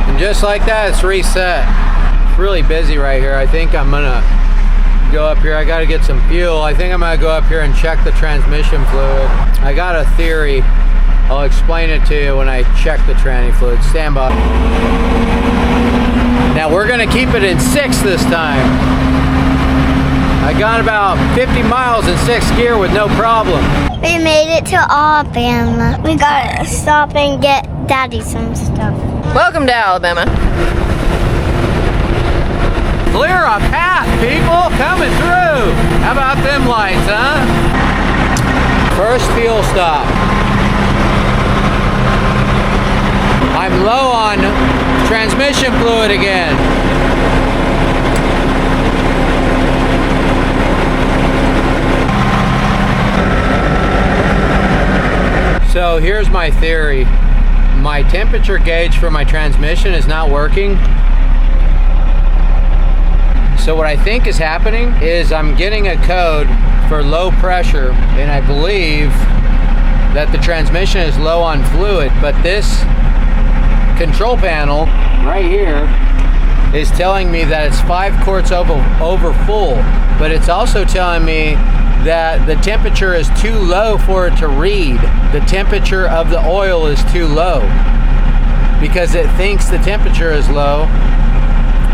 Speaker 1: And just like that, it's reset. Really busy right here. I think I'm gonna go up here. I gotta get some fuel. I think I'm gonna go up here and check the transmission fluid. I got a theory. I'll explain it to you when I check the tranny fluid. Stand by. Now we're gonna keep it in 6 this time. I got about 50 miles in 6th gear with no problem.
Speaker 4: We made it to Alabama. We gotta stop and get Daddy some stuff.
Speaker 5: Welcome to Alabama.
Speaker 1: Clear a path, people, coming through. How about them lights, huh? First fuel stop. I'm low on transmission fluid again. So here's my theory. My temperature gauge for my transmission is not working. So what I think is happening is I'm getting a code for low pressure, and I believe that the transmission is low on fluid, but this control panel right here is telling me that it's 5 quarts over full, but it's also telling me that the temperature is too low for it to read. The temperature of the oil is too low, because it thinks the temperature is low,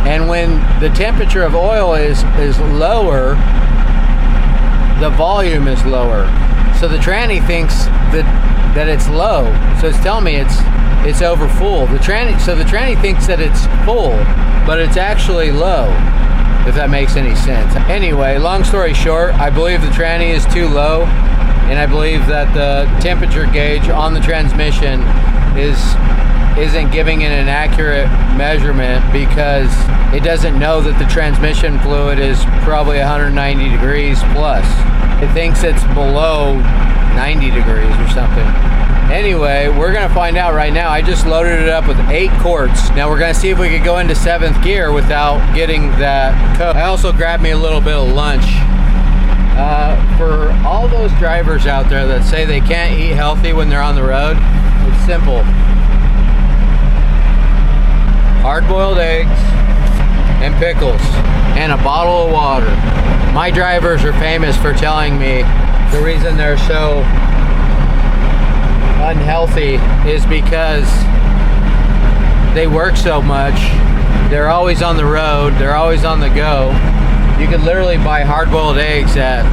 Speaker 1: and when the temperature of oil is lower, the volume is lower. So the tranny thinks that it's low, so it's telling me it's over full. So the tranny thinks that it's full, but it's actually low, if that makes any sense. Anyway, long story short, I believe the tranny is too low, and I believe that the temperature gauge on the transmission isn't giving it an accurate measurement because it doesn't know that the transmission fluid is probably 190 degrees plus. It thinks it's below 90 degrees or something. Anyway, we're gonna find out right now. I just loaded it up with 8 quarts. Now we're gonna see if we could go into 7th gear without getting that coke. I also grabbed me a little bit of lunch. For all those drivers out there that say they can't eat healthy when they're on the road, it's simple. Hard-boiled eggs and pickles and a bottle of water. My drivers are famous for telling me the reason they're so unhealthy is because they work so much. They're always on the road. They're always on the go. You could literally buy hard-boiled eggs at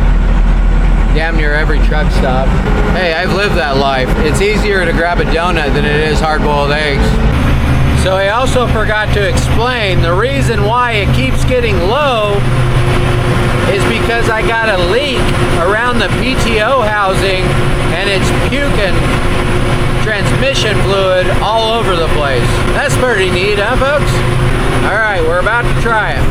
Speaker 1: damn near every truck stop. Hey, I've lived that life. It's easier to grab a donut than it is hard-boiled eggs. So I also forgot to explain the reason why it keeps getting low is because I got a leak around the PTO housing and it's puking transmission fluid all over the place. That's pretty neat, huh, folks? All right, we're about to try it.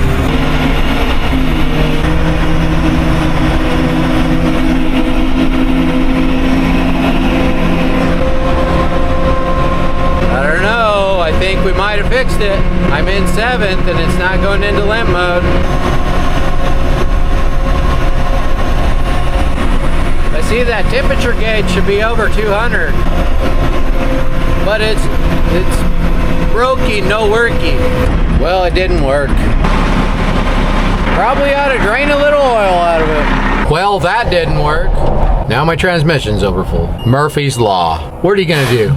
Speaker 1: I don't know, I think we might have fixed it. I'm in 7th and it's not going into limp mode. I see that temperature gauge should be over 200, but it's brokey, no worky. Well, it didn't work. Probably ought to drain a little oil out of it. Well, that didn't work. Now my transmission's over full. Murphy's Law. What are you gonna do?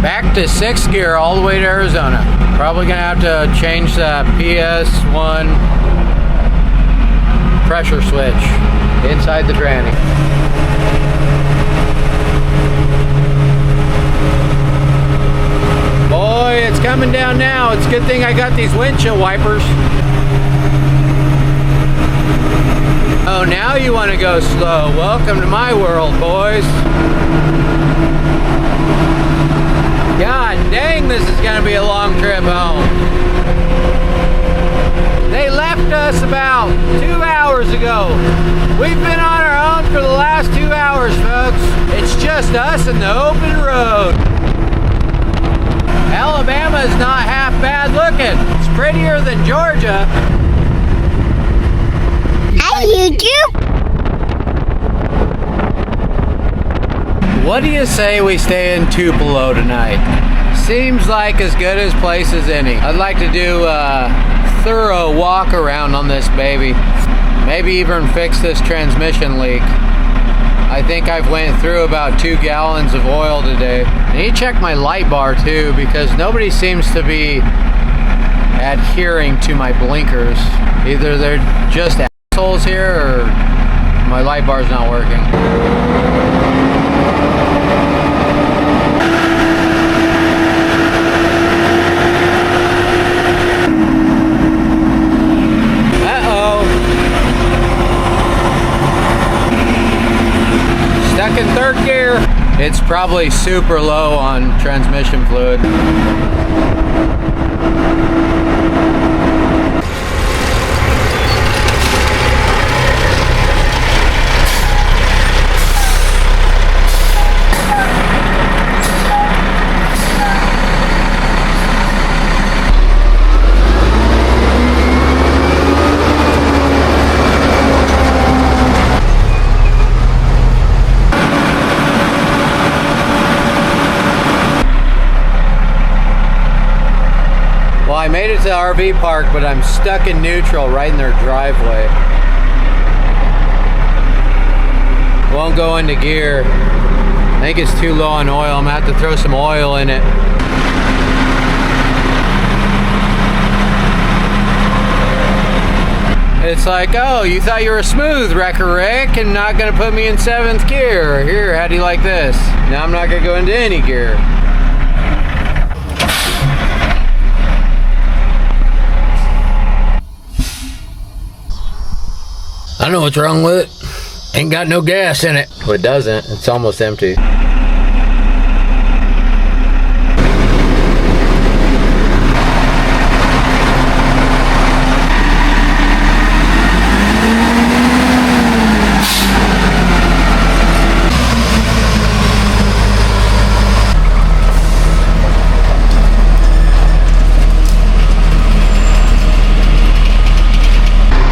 Speaker 1: Back to 6th gear all the way to Arizona. Probably gonna have to change that PS1 pressure switch inside the tranny. Boy, it's coming down now. It's a good thing I got these windshield wipers. Oh, now you want to go slow. Welcome to my world, boys. God dang, this is gonna be a long trip home. They left us about 2 hours ago. We've been on our own for the last 2 hours, folks. It's just us and the open road. Alabama is not half bad looking. It's prettier than Georgia.
Speaker 4: Hi, YouTube.
Speaker 1: What do you say we stay in Tupelo tonight? Seems like as good a place as any. I'd like to do a thorough walk around on this baby. Maybe even fix this transmission leak. I think I've went through about 2 gallons of oil today. I need to check my light bar too because nobody seems to be adhering to my blinkers. Either they're just assholes here or my light bar's not working. Stuck in 3rd gear. It's probably super low on transmission fluid. I made it to the RV park, but I'm stuck in neutral right in their driveway. Won't go into gear. I think it's too low on oil. I'm gonna have to throw some oil in it. It's like, oh, you thought you were a smooth wrecker, Rick, and not gonna put me in 7th gear. Here, how do you like this? Now I'm not gonna go into any gear. I know what's wrong with it. Ain't got no gas in it. Well, it doesn't. It's almost empty.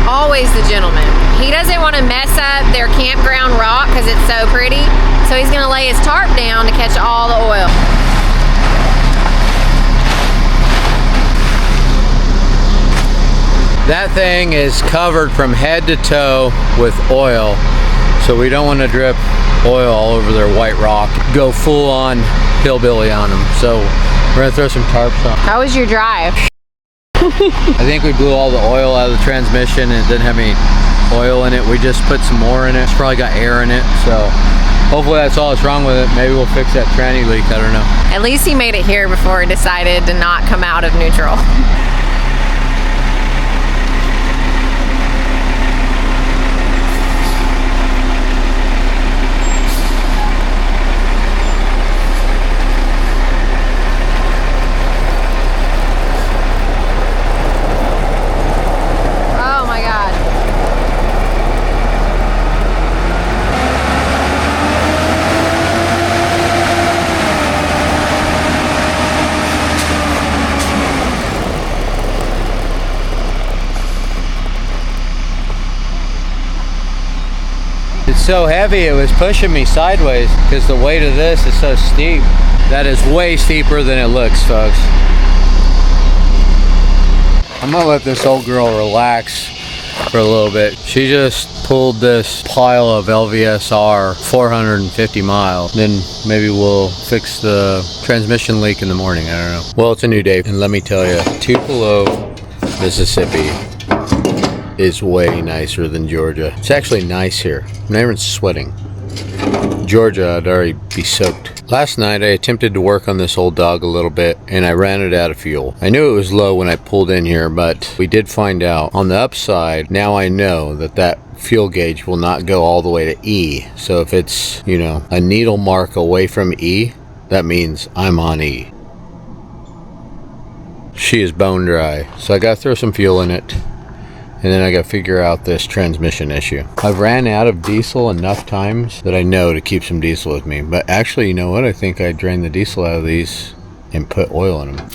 Speaker 5: Always the gentleman. He doesn't want to mess up their campground rock because it's so pretty, so he's going to lay his tarp down to catch all the oil.
Speaker 1: That thing is covered from head to toe with oil, so we don't want to drip oil all over their white rock. Go full on hillbilly on them. So we're going to throw some tarps on.
Speaker 5: How was your drive?
Speaker 1: I think we blew all the oil out of the transmission and it didn't have any oil in it. We just put some more in it. It's probably got air in it, so hopefully that's all that's wrong with it. Maybe we'll fix that tranny leak, I don't know.
Speaker 5: At least he made it here before he decided to not come out of neutral.
Speaker 1: It's so heavy it was pushing me sideways because the weight of this is so steep. That is way steeper than it looks, folks. I'm gonna let this old girl relax for a little bit. She just pulled this pile of LVSR 450 miles. Then maybe we'll fix the transmission leak in the morning, I don't know. Well, it's a new day, and let me tell you, Tupelo, Mississippi is way nicer than Georgia. It's actually nice here. I'm not even sweating. Georgia, I'd already be soaked. Last night I attempted to work on this old dog a little bit and I ran it out of fuel. I knew it was low when I pulled in here, but we did find out. On the upside, now I know that that fuel gauge will not go all the way to E. So if it's, you know, a needle mark away from E, that means I'm on E. She is bone dry, so I gotta throw some fuel in it. And then I gotta figure out this transmission issue. I've ran out of diesel enough times that I know to keep some diesel with me. But actually, you know what? I think I drained the diesel out of these and put oil in them.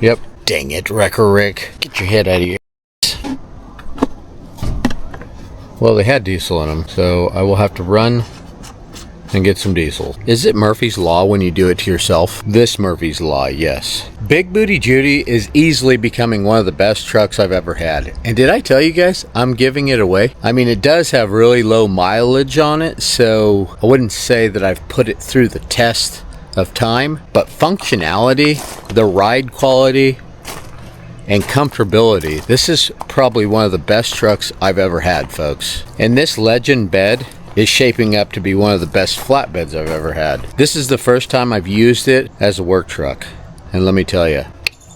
Speaker 1: Yep. Dang it, Wrecker Rick. Get your head out of here. Well, they had diesel in them, so I will have to run and get some diesel. Is it Murphy's Law when you do it to yourself? This Murphy's Law, yes. Big Booty Judy is easily becoming one of the best trucks I've ever had. And did I tell you guys, I'm giving it away? I mean, it does have really low mileage on it, so I wouldn't say that I've put it through the test of time, but functionality, the ride quality, and comfortability, this is probably one of the best trucks I've ever had, folks. And this Legend bed is shaping up to be one of the best flatbeds I've ever had. This is the first time I've used it as a work truck. And let me tell you,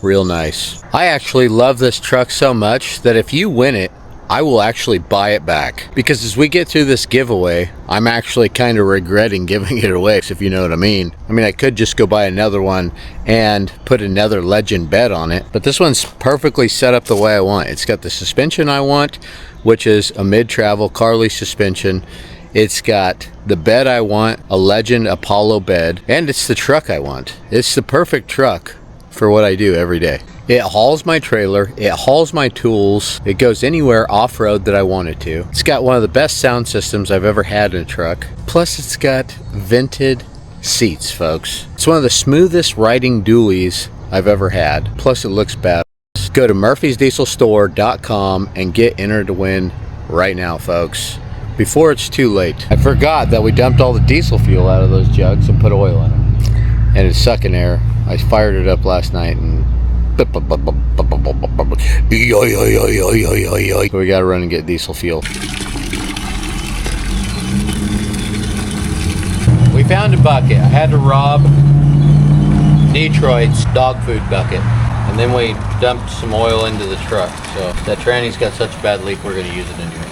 Speaker 1: real nice. I actually love this truck so much that if you win it, I will actually buy it back. Because as we get through this giveaway, I'm actually kind of regretting giving it away, if you know what I mean. I mean, I could just go buy another one and put another Legend bed on it. But this one's perfectly set up the way I want. It's got the suspension I want, which is a mid-travel Carly suspension. It's got the bed I want, a Legend Apollo bed, and it's the truck I want. It's the perfect truck for what I do every day. It hauls my trailer, it hauls my tools, it goes anywhere off-road that I want it to. It's got one of the best sound systems I've ever had in a truck. Plus it's got vented seats, folks. It's one of the smoothest riding dualies I've ever had. Plus it looks bad. Go to murphysdieselstore.com and get entered to win right now, folks, before it's too late. I forgot that we dumped all the diesel fuel out of those jugs and put oil in them. And it's sucking air. I fired it up last night and so we gotta run and get diesel fuel. We found a bucket. I had to rob Detroit's dog food bucket. And then we dumped some oil into the truck. So that tranny's got such a bad leak, we're gonna use it anyway.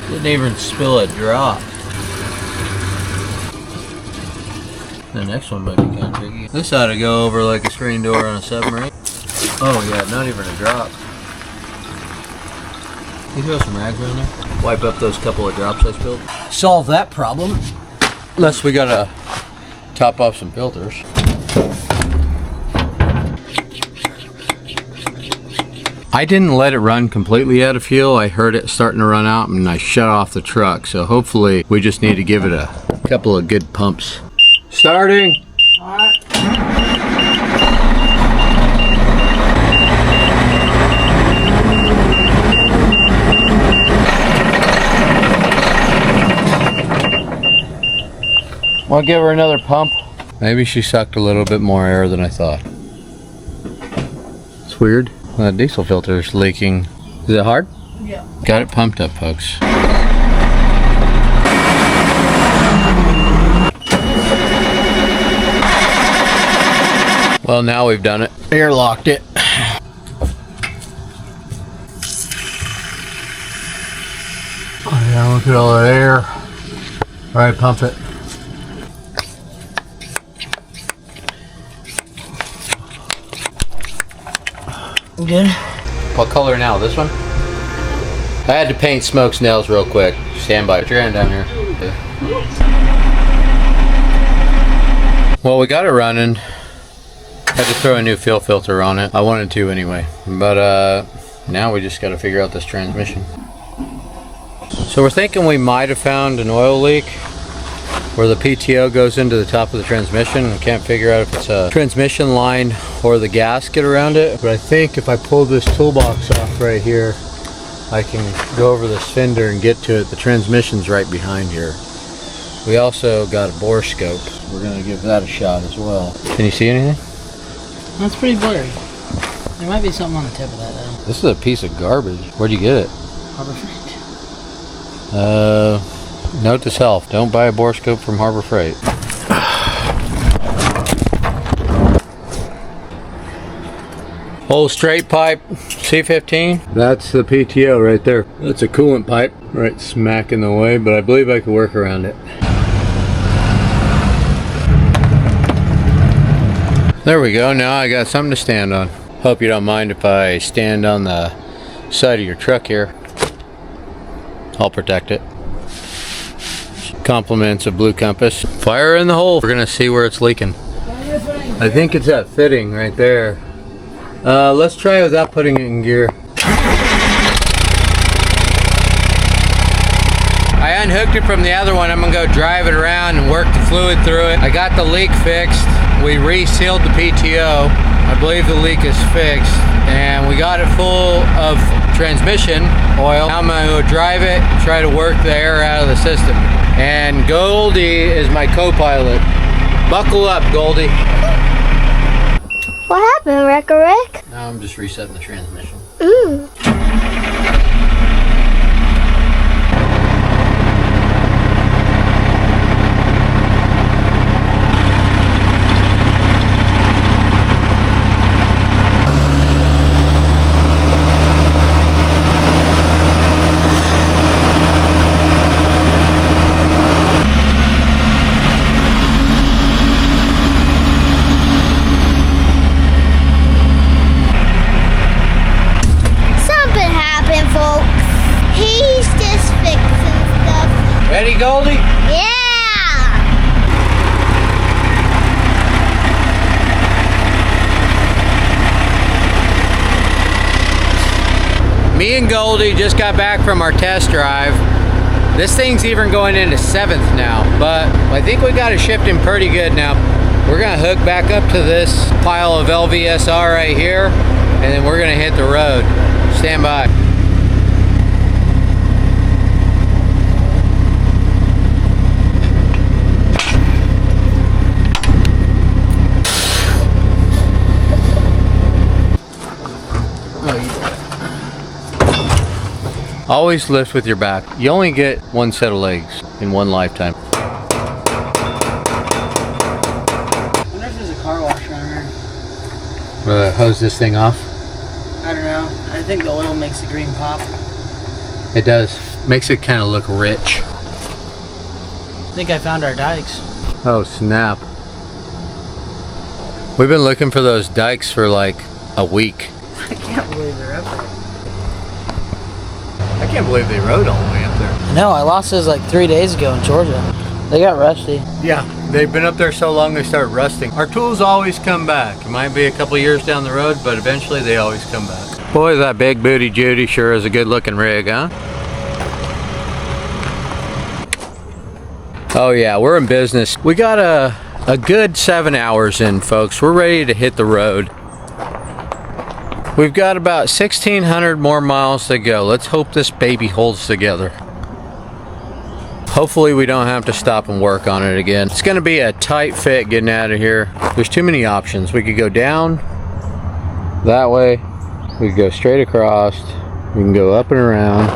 Speaker 1: Didn't even spill a drop. The next one might be kind of tricky. This ought to go over like a screen door on a submarine. Oh yeah, not even a drop. Can you throw some rags around there? Wipe up those couple of drops I spilled. Solve that problem. Unless we gotta top off some filters. I didn't let it run completely out of fuel. I heard it starting to run out and I shut off the truck. So hopefully we just need to give it a couple of good pumps. Starting.
Speaker 2: All right.
Speaker 1: Want to give her another pump? Maybe she sucked a little bit more air than I thought. It's weird. The diesel filter's leaking. Is it hard?
Speaker 2: Yeah.
Speaker 1: Got it pumped up, folks. Well, now we've done it. Airlocked it. Oh yeah, look at all that air. All right, pump it.
Speaker 2: Good.
Speaker 1: What color now? This one? I had to paint Smoke's nails real quick. Stand by. Put your hand down here. Okay. Well, we got it running. Had to throw a new fuel filter on it. I wanted to anyway. But now we just got to figure out this transmission. So we're thinking we might have found an oil leak where the PTO goes into the top of the transmission, and can't figure out if it's a transmission line or the gasket around it. But I think if I pull this toolbox off right here, I can go over this fender and get to it. The transmission's right behind here. We also got a bore scope. We're gonna give that a shot as well. Can you see anything?
Speaker 2: That's pretty blurry. There might be something on the tip of that though.
Speaker 1: This is a piece of garbage. Where'd you get it?
Speaker 2: Harbor Freight.
Speaker 1: Note to self, don't buy a bore scope from Harbor Freight. Old straight pipe, C15. That's the PTO right there. That's a coolant pipe, right smack in the way, but I believe I could work around it. There we go, now I got something to stand on. Hope you don't mind if I stand on the side of your truck here. I'll protect it. Compliments of Blue Compass. Fire in the hole. We're gonna see where it's leaking. I think it's that fitting right there. Let's try without putting it in gear. I unhooked it from the other one. I'm gonna go drive it around and work the fluid through it. I got the leak fixed. We resealed the PTO. I believe the leak is fixed. And we got it full of transmission oil. Now I'm gonna drive it, try to work the air out of the system. And Goldie is my co-pilot. Buckle up, Goldie.
Speaker 4: What happened, Rick?
Speaker 1: Now I'm just resetting the transmission. Ready, Goldie?
Speaker 4: Yeah!
Speaker 1: Me and Goldie just got back from our test drive. This thing's even going into 7th now, but I think we got it shifting pretty good now. We're gonna hook back up to this pile of LVSR right here, and then we're gonna hit the road. Stand by. Always lift with your back. You only get one set of legs in one lifetime.
Speaker 2: I wonder if there's a car wash around here.
Speaker 1: Hose this thing off?
Speaker 2: I don't know. I think the oil makes the green pop.
Speaker 1: It does. Makes it kind of look rich.
Speaker 2: I think I found our dikes.
Speaker 1: Oh snap. We've been looking for those dikes for like a week.
Speaker 2: I can't believe they're up there.
Speaker 1: I can't believe they rode all the way up there.
Speaker 2: No, I lost those like 3 days ago in Georgia. They got rusty.
Speaker 1: Yeah, they've been up there so long they start rusting. Our tools always come back. It might be a couple years down the road, but eventually they always come back. Boy, that big booty Judy sure is a good looking rig, huh? Oh yeah, we're in business. We got a good 7 hours in, folks. We're ready to hit the road. We've got about 1,600 more miles to go. Let's hope this baby holds together. Hopefully we don't have to stop and work on it again. It's gonna be a tight fit getting out of here. There's too many options. We could go down that way. We could go straight across. We can go up and around.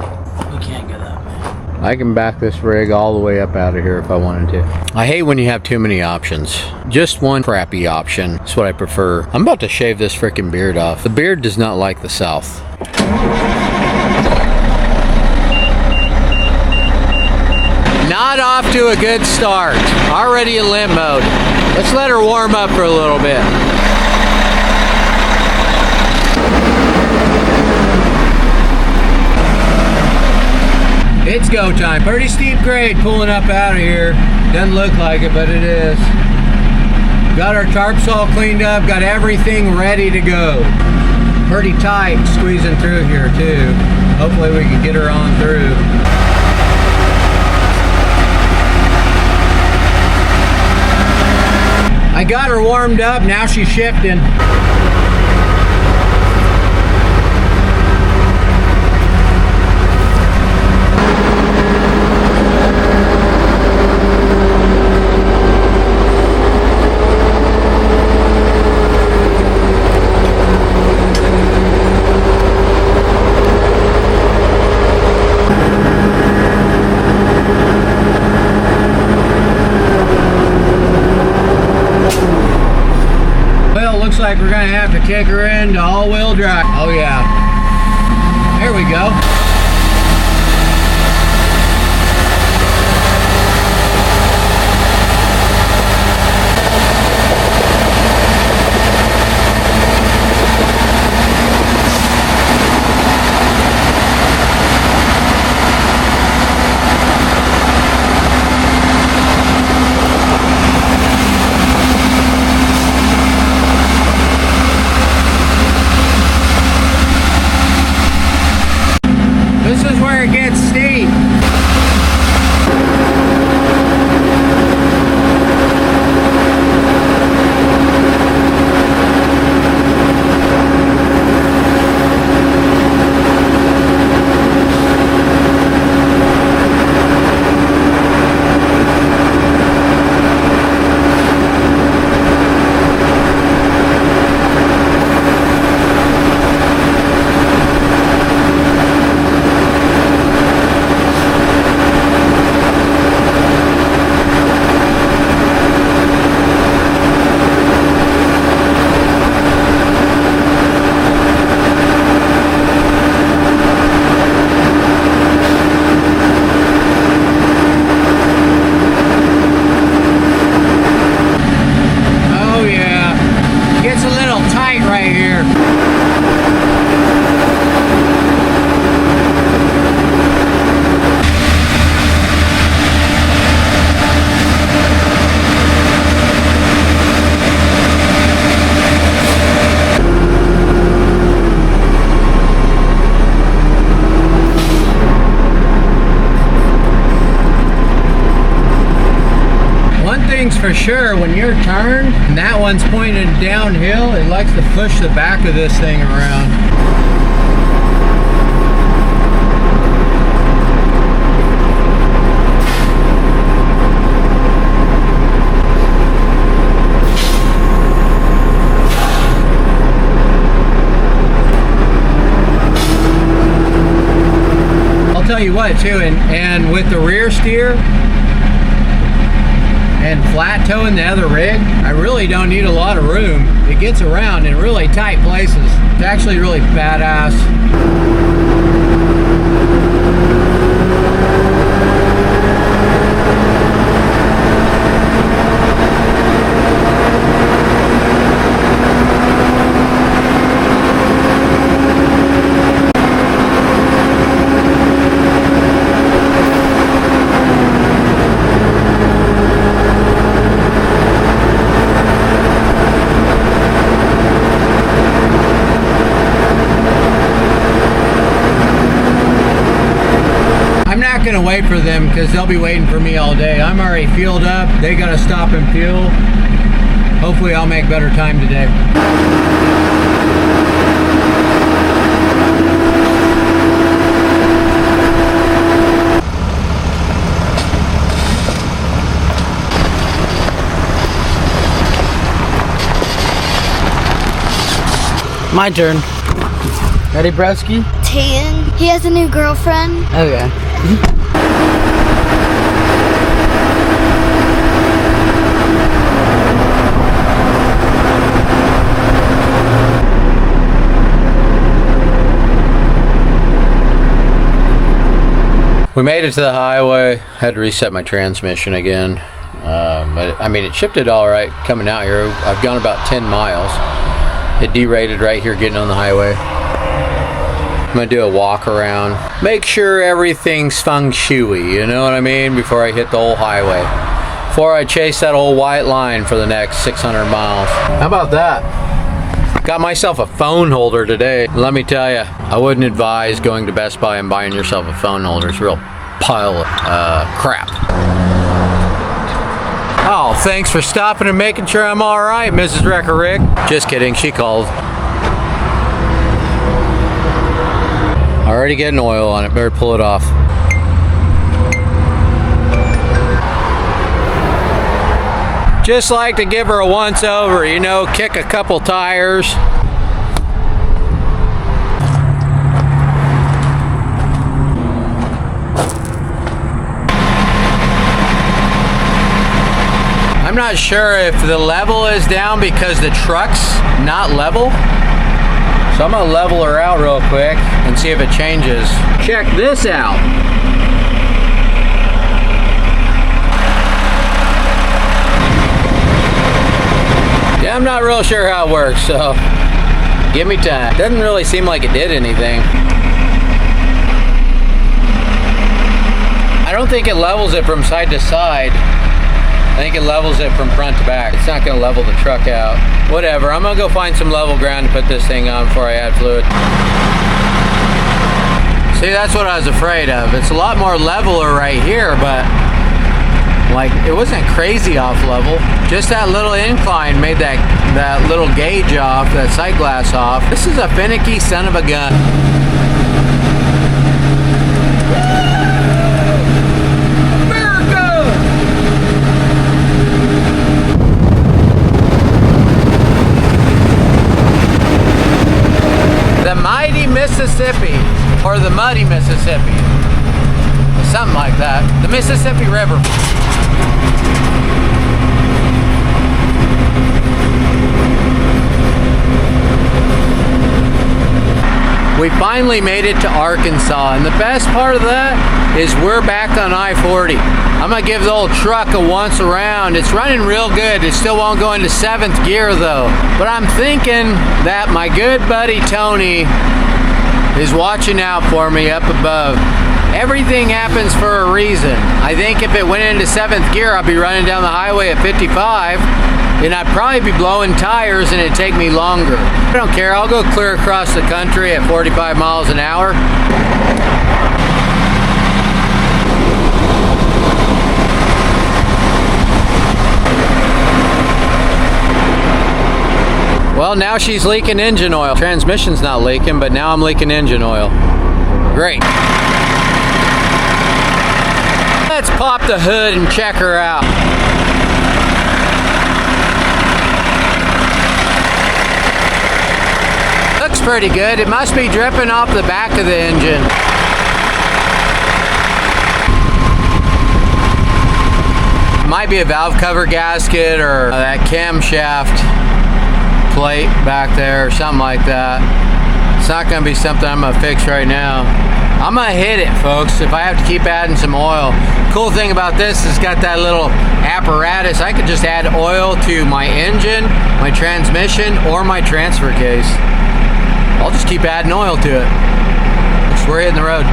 Speaker 2: We can't go that way.
Speaker 1: I can back this rig all the way up out of here if I wanted to. I hate when you have too many options. Just one crappy option. That's what I prefer. I'm about to shave this freaking beard off. The beard does not like the South. Not off to a good start. Already in limp mode. Let's let her warm up for a little bit. It's go time. Pretty steep grade pulling up out of here. Doesn't look like it, but it is. Got our tarps all cleaned up. Got everything ready to go. Pretty tight squeezing through here too. Hopefully we can get her on through. I got her warmed up. Now she's shifting. Looks like we're gonna have to kick her into all-wheel drive. Oh yeah. There we go. This is where it gets steep. For sure, when you're turned, one's pointing downhill. It likes to push the back of this thing around. I'll tell you what too, and with the rear steer and flat towing the other rig, I really don't need a lot of room. It gets around in really tight places. It's actually really badass. Gonna wait for them because they'll be waiting for me all day. I'm already fueled up. They gotta stop and fuel. Hopefully I'll make better time today.
Speaker 2: My turn. Ready, Broski?
Speaker 4: 10. He has a new girlfriend.
Speaker 2: Okay.
Speaker 1: We made it to the highway. Had to reset my transmission again. But I mean, it shifted all right coming out here. I've gone about 10 miles. It derated right here getting on the highway. I'm gonna do a walk around. Make sure everything's feng shui, you know what I mean? Before I hit the whole highway. Before I chase that old white line for the next 600 miles. How about that? Got myself a phone holder today. Let me tell you, I wouldn't advise going to Best Buy and buying yourself a phone holder. It's a real pile of crap. Oh, thanks for stopping and making sure I'm all right, Mrs. Wrecker Rick. Just kidding, she called. Already getting oil on it, better pull it off. Just like to give her a once over, you know, kick a couple tires. I'm not sure if the level is down because the truck's not level. So I'm gonna level her out real quick and see if it changes. Check this out. Yeah, I'm not real sure how it works, so give me time. Doesn't really seem like it did anything. I don't think it levels it from side to side. I think it levels it from front to back. It's not gonna level the truck out. Whatever, I'm gonna go find some level ground to put this thing on before I add fluid. See, that's what I was afraid of. It's a lot more leveler right here, but like, it wasn't crazy off level. Just that little incline made that little gauge off, that sight glass off. This is a finicky son of a gun. Mississippi, or the muddy Mississippi, something like that. The Mississippi River. We finally made it to Arkansas, and the best part of that is we're back on I-40. I'm gonna give the old truck a once around. It's running real good. It still won't go into 7th gear though. But I'm thinking that my good buddy Tony is watching out for me up above. Everything happens for a reason. I think if it went into 7th gear, I'd be running down the highway at 55, and I'd probably be blowing tires and it'd take me longer. I don't care, I'll go clear across the country at 45 miles an hour. Well, now she's leaking engine oil. Transmission's not leaking, but now I'm leaking engine oil. Great. Let's pop the hood and check her out. Looks pretty good. It must be dripping off the back of the engine. Might be a valve cover gasket or that camshaft plate back there or something like that. It's not going to be something I'm going to fix right now. I'm going to hit it, folks, if I have to keep adding some oil. Cool thing about this is it's got that little apparatus. I could just add oil to my engine, my transmission, or my transfer case. I'll just keep adding oil to it. So we're hitting the road.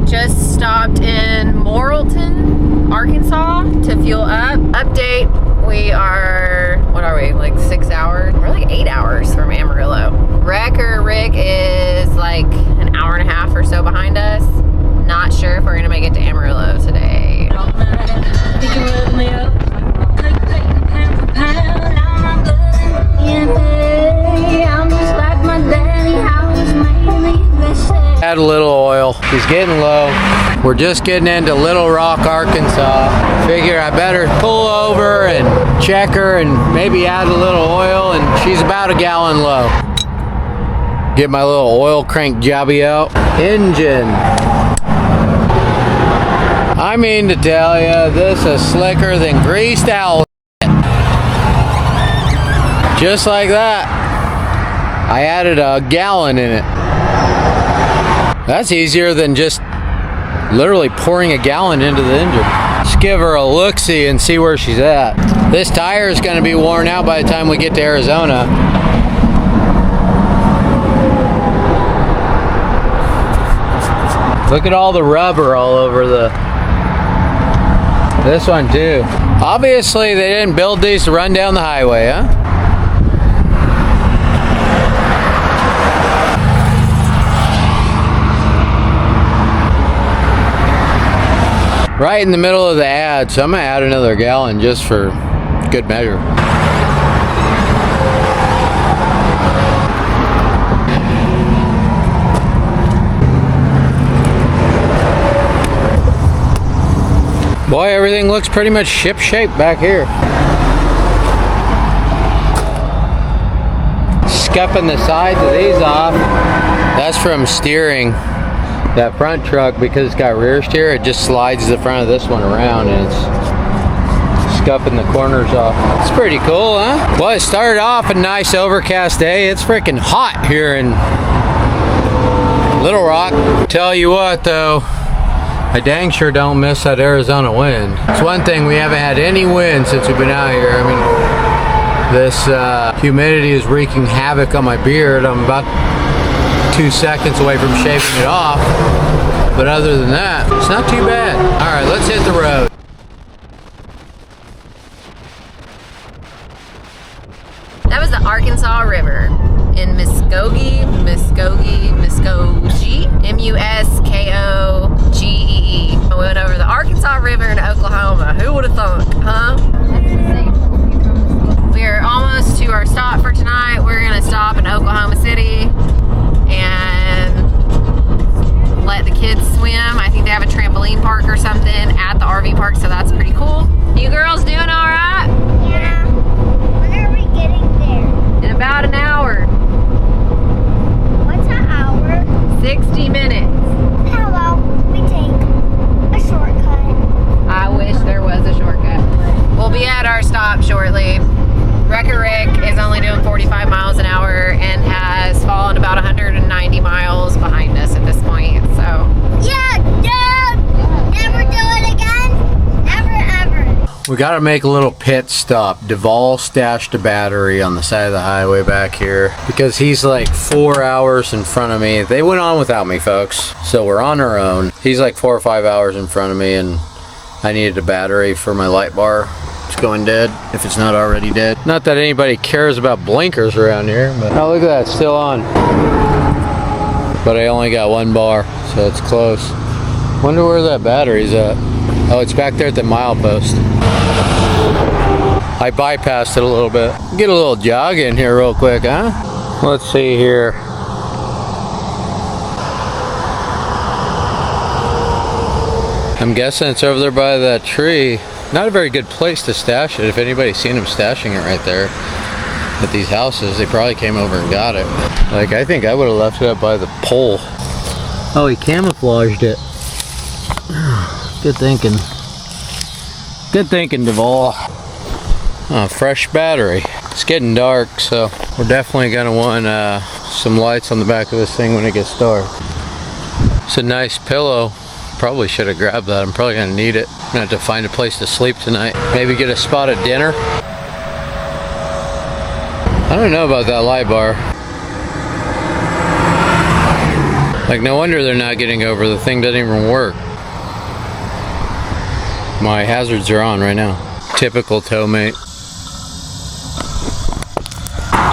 Speaker 5: Just stopped in Morrilton, Arkansas to fuel up. Update, we are, what are we, like 6 hours? We're like 8 hours from Amarillo. Wrecker Rick is like an hour and a half or so behind us. Not sure if we're gonna make it to Amarillo today.
Speaker 1: Add a little oil. He's getting low. We're just getting into Little Rock, Arkansas. Figure I better pull over and check her and maybe add a little oil, and she's about a gallon low. Get my little oil crank jobby out. Engine. I mean to tell you, this is slicker than greased owl. Just like that. I added a gallon in it. That's easier than just literally pouring a gallon into the engine. Let's give her a look-see and see where she's at. This tire is going to be worn out by the time we get to Arizona. Look at all the rubber all over this one too. Obviously they didn't build these to run down the highway, huh? Right in the middle of the ad, so I'm gonna add another gallon just for good measure. Boy, everything looks pretty much ship-shape back here. Scuffing the sides of these off. That's from steering that front truck because it's got rear steer. It just slides the front of this one around and it's scuffing the corners off. It's pretty cool, huh? Well, it started off a nice overcast day. It's freaking hot here in Little Rock. Tell you what though, I dang sure don't miss that Arizona wind. It's one thing, we haven't had any wind since we've been out here. I mean, this humidity is wreaking havoc on my beard. I'm about 2 seconds away from shaving it off, but other than that, it's not too bad. All right, let's hit the road.
Speaker 5: That was the Arkansas River in Muskogee, M-U-S-K-O-G-E-E. We went over the Arkansas River in Oklahoma. Who would have thunk, huh? We're almost to our stop for tonight. We're gonna stop in Oklahoma City and let the kids swim. I think they have a trampoline park or something at the RV park, so that's pretty cool. You girls doing all right?
Speaker 4: Yeah. When are we getting there?
Speaker 5: In about an hour.
Speaker 4: What's an hour?
Speaker 5: 60 minutes.
Speaker 4: How about we take a shortcut?
Speaker 5: I wish there was a shortcut. We'll be at our stop shortly. Wrecker Rick is only doing 45 miles an hour and has fallen about 190 miles behind us at this point, so.
Speaker 4: Yeah, Dad! Never do it again? Never ever.
Speaker 1: We gotta make a little pit stop. Duvall stashed a battery on the side of the highway back here because he's like 4 hours in front of me. They went on without me, folks, so we're on our own. He's like 4 or 5 hours in front of me and I needed a battery for my light bar. It's going dead, if it's not already dead. Not that anybody cares about blinkers around here, but oh, look at that, it's still on. But I only got 1 bar, so it's close. Wonder where that battery's at. Oh, it's back there at the mile post. I bypassed it a little bit. Get a little jog in here real quick, huh? Let's see here. I'm guessing it's over there by that tree. Not a very good place to stash it. If anybody's seen them stashing it right there at these houses, they probably came over and got it. Like, I think I would have left it up by the pole. Oh, he camouflaged it. Good thinking. Good thinking, Duvall. Oh, fresh battery. It's getting dark, so we're definitely gonna want some lights on the back of this thing when it gets dark. It's a nice pillow. Probably should have grabbed that. I'm probably gonna need it. I'm gonna have to find a place to sleep tonight. Maybe get a spot at dinner. I don't know about that light bar. Like, no wonder they're not getting over. The thing doesn't even work. My hazards are on right now. Typical tow mate.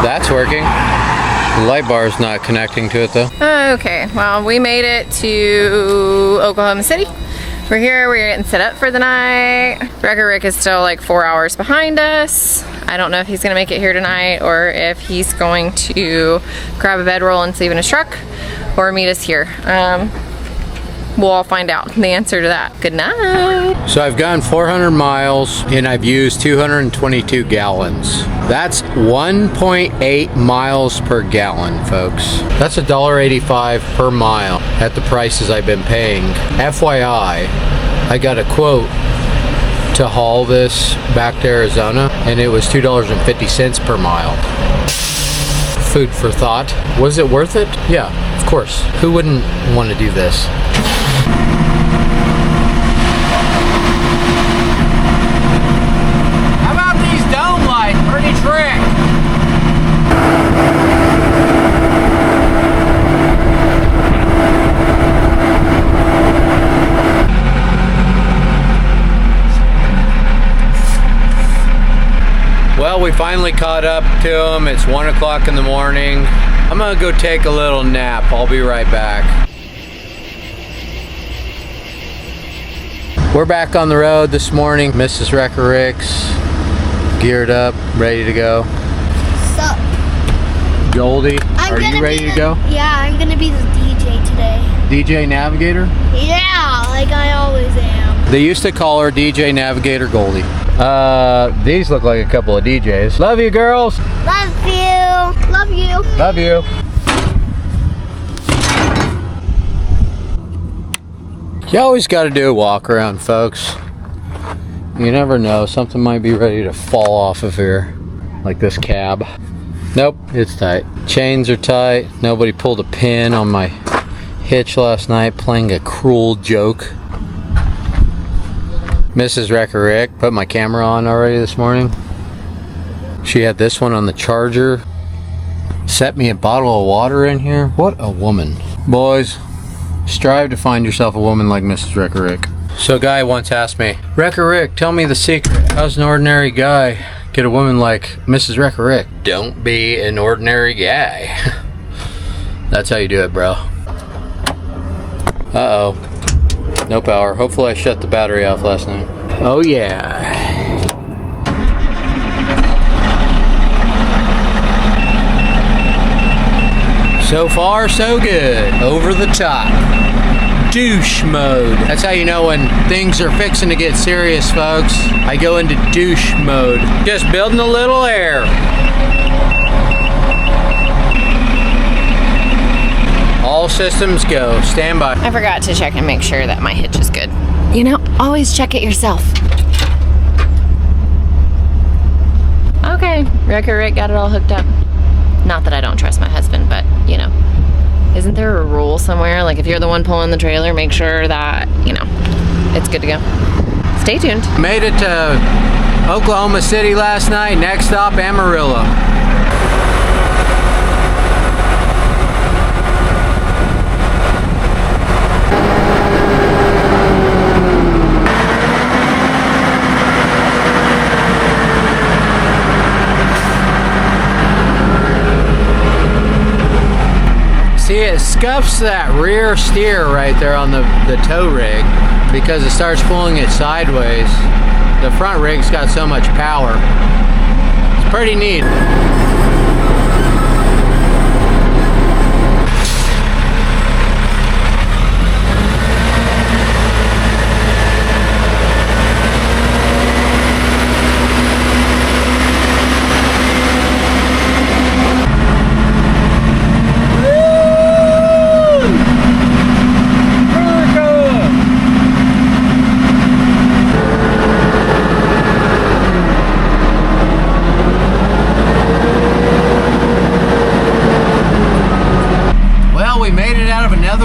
Speaker 1: That's working. The light bar is not connecting to it though.
Speaker 5: Okay, well, we made it to Oklahoma City. We're here, we're getting set up for the night. Wrecker Rick is still like 4 hours behind us. I don't know if he's gonna make it here tonight or if he's going to grab a bedroll and sleep in his truck or meet us here. We'll all find out the answer to that. Good night.
Speaker 1: So I've gone 400 miles and I've used 222 gallons. That's 1.8 miles per gallon, folks. That's $1.85 per mile at the prices I've been paying. FYI, I got a quote to haul this back to Arizona and it was $2.50 per mile. Food for thought. Was it worth it? Yeah, of course. Who wouldn't want to do this? How about these dome lights? Pretty trick. Well, we finally caught up to them. It's 1 o'clock in the morning. I'm gonna go take a little nap. I'll be right back. We're back on the road this morning. Mrs. Wrecker Rick's geared up, ready to go.
Speaker 4: Sup?
Speaker 1: Goldie, are you ready to go?
Speaker 4: Yeah, I'm gonna be the DJ today.
Speaker 1: DJ Navigator?
Speaker 4: Yeah, like I always am.
Speaker 1: They used to call her DJ Navigator Goldie. These look like a couple of DJs. Love you, girls.
Speaker 4: Love you. Love you.
Speaker 1: Love you. You always got to do a walk around, folks. You never know, something might be ready to fall off of here, like this cab. Nope, it's tight. Chains are tight. Nobody pulled a pin on my hitch last night, playing a cruel joke. Mrs. Wrecker Rick put my camera on already this morning. She had this one on the charger. Set me a bottle of water in here. What a woman. Boys, strive to find yourself a woman like Mrs. Wrecker Rick. So a guy once asked me, Wrecker Rick, tell me the secret. How's an ordinary guy get a woman like Mrs. Wrecker Rick? Don't be an ordinary guy. That's how you do it, bro. Uh-oh. No power. Hopefully I shut the battery off last night. Oh yeah. So far, so good. Over the top. Douche mode. That's how you know when things are fixing to get serious, folks. I go into douche mode. Just building a little air. All systems go. Stand by.
Speaker 5: I forgot to check and make sure that my hitch is good. You know, always check it yourself. Okay, Wrecker Rick got it all hooked up. Not that I don't trust my husband, but, you know, isn't there a rule somewhere? Like, if you're the one pulling the trailer, make sure that, you know, it's good to go. Stay tuned.
Speaker 1: Made it to Oklahoma City last night. Next stop, Amarillo. See, it scuffs that rear steer right there on the tow rig because it starts pulling it sideways. The front rig's got so much power. It's pretty neat.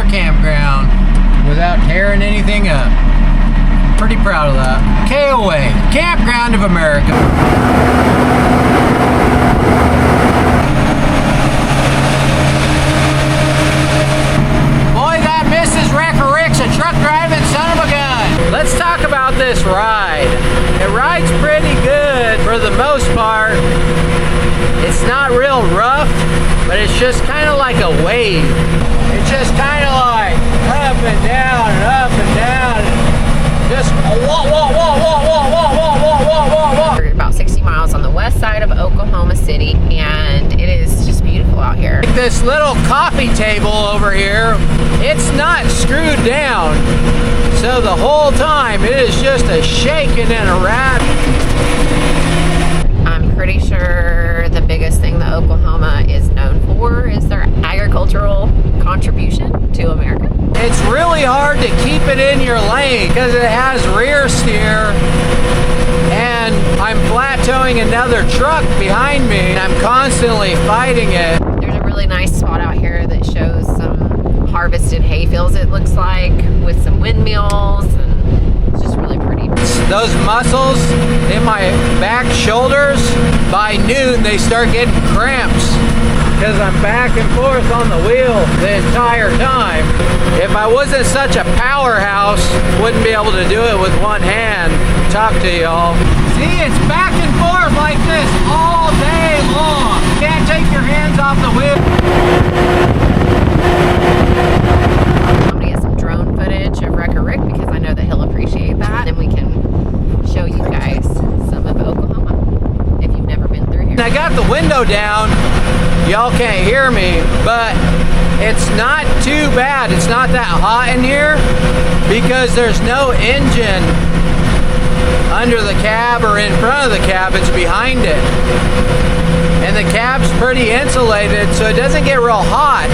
Speaker 1: Campground without tearing anything up. Pretty proud of that. KOA, Campground of America. Boy, that Mrs. Wrecker Rick's a truck driving son of a gun. Let's talk about this ride. It rides pretty good for the most part. It's not real rough, but it's just kind of like a wave. It's just kind of like up and down and up and down. Just whoa, whoa, whoa, whoa, whoa, whoa, whoa, whoa, whoa, whoa.
Speaker 5: We're about 60 miles on the west side of Oklahoma City, and it is just beautiful out here.
Speaker 1: This little coffee table over here, it's not screwed down. So the whole time it is just a shaking and a rattling. I'm
Speaker 5: pretty sure the biggest thing that Oklahoma is known for is their agricultural contribution to America.
Speaker 1: It's really hard to keep it in your lane because it has rear steer, and I'm flat towing another truck behind me and I'm constantly fighting it.
Speaker 5: There's a really nice spot out here that shows some harvested hay fields, it looks like, with some windmills, and it's just really pretty.
Speaker 1: Those muscles in my back shoulders, by noon they start getting cramps because I'm back and forth on the wheel the entire time. If I wasn't such a powerhouse, wouldn't be able to do it with one hand. Talk to y'all. See, it's back and forth like this all day long. Can't take your hands off the wheel.
Speaker 5: I'm gonna get some drone footage of Wrecker Rick because I know that he'll appreciate that, and we can show you guys some of Oklahoma if you've never been through here.
Speaker 1: I got the window down. Y'all can't hear me, but it's not too bad. It's not that hot in here because there's no engine under the cab or in front of the cab. It's behind it. And the cab's pretty insulated, so it doesn't get real hot.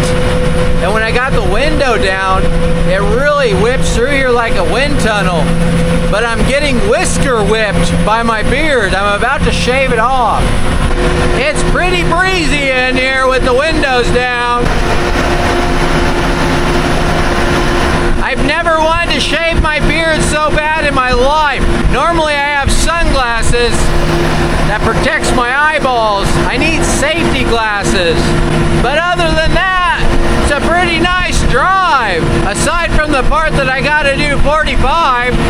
Speaker 1: And when I got the window down, it really whips through here like a wind tunnel. But I'm getting whisker whipped by my beard. I'm about to shave it off. It's pretty breezy in here with the windows down. I've never wanted to shave my beard so bad in my life. Normally I have sunglasses that protects my eyeballs. I need safety glasses. But other than that, it's a pretty nice drive. Aside from the part that I gotta do 45.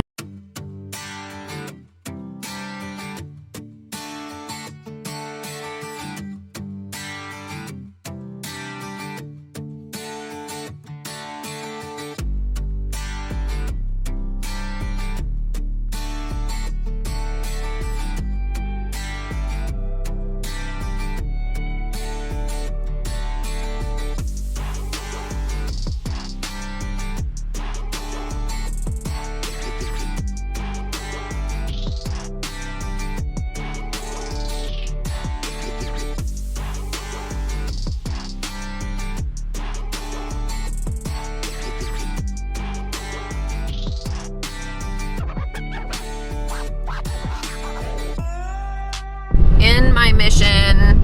Speaker 5: In my mission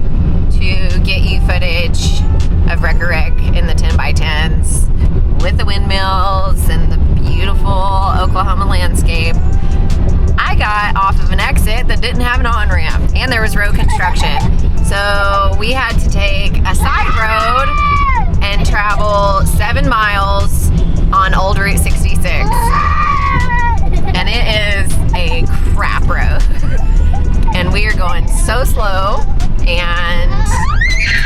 Speaker 5: to get you footage of Wrecker Rick in the 10x10s with the windmills and the beautiful Oklahoma landscape, I got off of an exit that didn't have an on-ramp and there was road construction. So we had to take a side road and travel 7 miles on Old Route 66. And it is a crap road. And we are going so slow and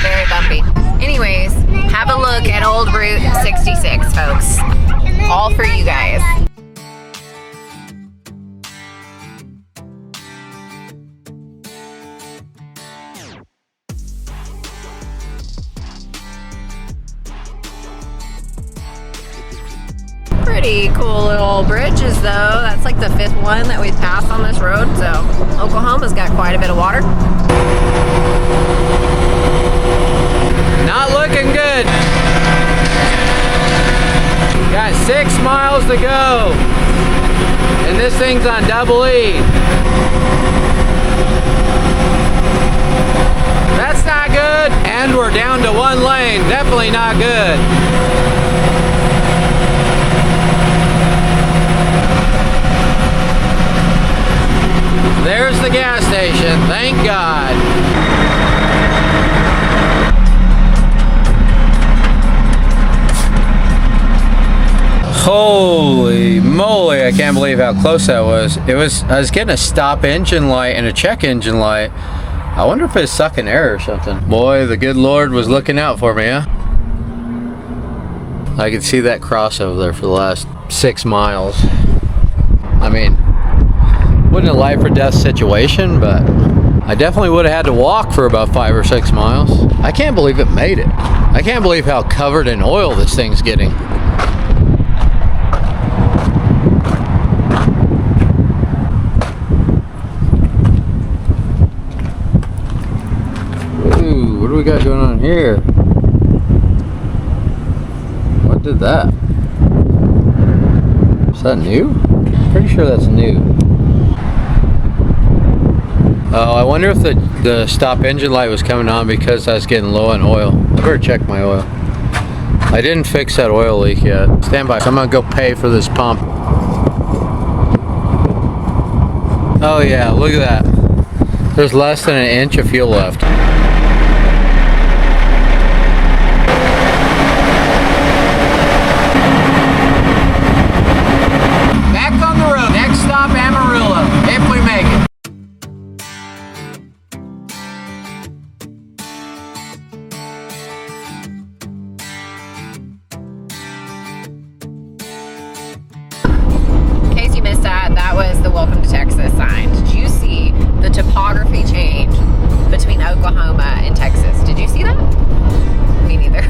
Speaker 5: very bumpy. Anyways, have a look look at old Route 66, folks. All for you guys. Pretty cool little bridges though. That's like the 5th one that we've passed on this road, so Oklahoma's got quite a bit of water.
Speaker 1: Not looking good. Got 6 miles to go. And this thing's on double E. That's not good. And we're down to 1 lane. Definitely not good. There's the gas station, thank God. Holy moly, I can't believe how close that was. I was getting a stop engine light and a check engine light. I wonder if it's sucking air or something. Boy, the good Lord was looking out for me, huh? I could see that cross over there for the last 6 miles. I mean, wasn't a life or death situation, but I definitely would have had to walk for about 5 or 6 miles. I can't believe it made it. I can't believe how covered in oil this thing's getting. Ooh, what do we got going on here? What did that? Is that new? Pretty sure that's new. Oh, I wonder if the stop engine light was coming on because I was getting low on oil. I better check my oil. I didn't fix that oil leak yet. Stand by. So I'm gonna go pay for this pump. Oh yeah, look at that. There's less than 1 inch of fuel left. Back on the road. Next stop, Amarillo, if we make it.
Speaker 5: That was the Welcome to Texas sign. Did you see the topography change between Oklahoma and Texas? Did you see that? Me neither.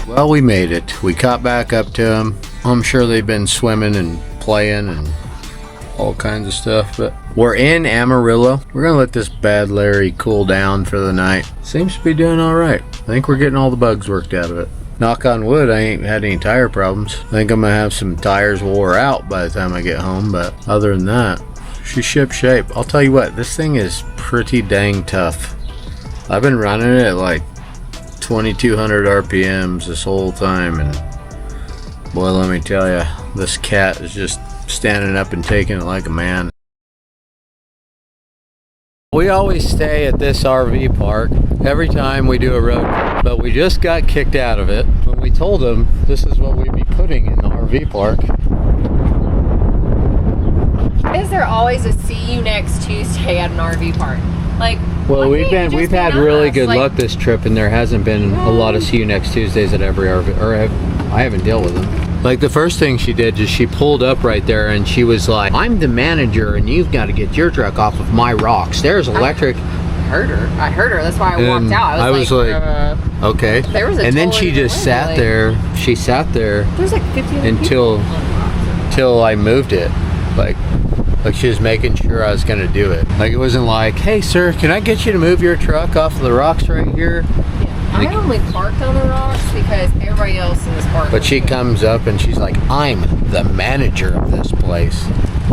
Speaker 1: Well, we made it. We caught back up to them. I'm sure they've been swimming and playing and all kinds of stuff, but we're in Amarillo. We're gonna let this bad Larry cool down for the night. Seems to be doing all right. I think we're getting all the bugs worked out of it. Knock on wood, I ain't had any tire problems. I think I'm gonna have some tires wore out by the time I get home, but other than that, she's ship shape. I'll tell you what, this thing is pretty dang tough. I've been running it at like 2200 RPMs this whole time, and boy, let me tell you, this cat is just standing up and taking it like a man. We always stay at this RV park every time we do a road trip, but we just got kicked out of it when we told them this is what we'd be putting in the RV park.
Speaker 5: Is there always a see you next Tuesday at an RV park? Like,
Speaker 1: well, we've had really good luck this trip, and there hasn't been a lot of see you next Tuesdays at every RV, or I haven't dealt with them. Like, the first thing she did is she pulled up right there and she was like, I'm the manager and you've got to get your truck off of my rocks. There's electric.
Speaker 5: I heard her. That's why I walked out.
Speaker 1: I was like okay.
Speaker 5: There was a
Speaker 1: and then she just sat there. She sat there.
Speaker 5: There's like 15
Speaker 1: until I moved it. Like she was making sure I was gonna do it. Like, it wasn't like, hey sir, can I get you to move your truck off of the rocks right here?
Speaker 5: I only parked on the rocks because everybody else in this park.
Speaker 1: But she comes up and she's like, I'm the manager of this place.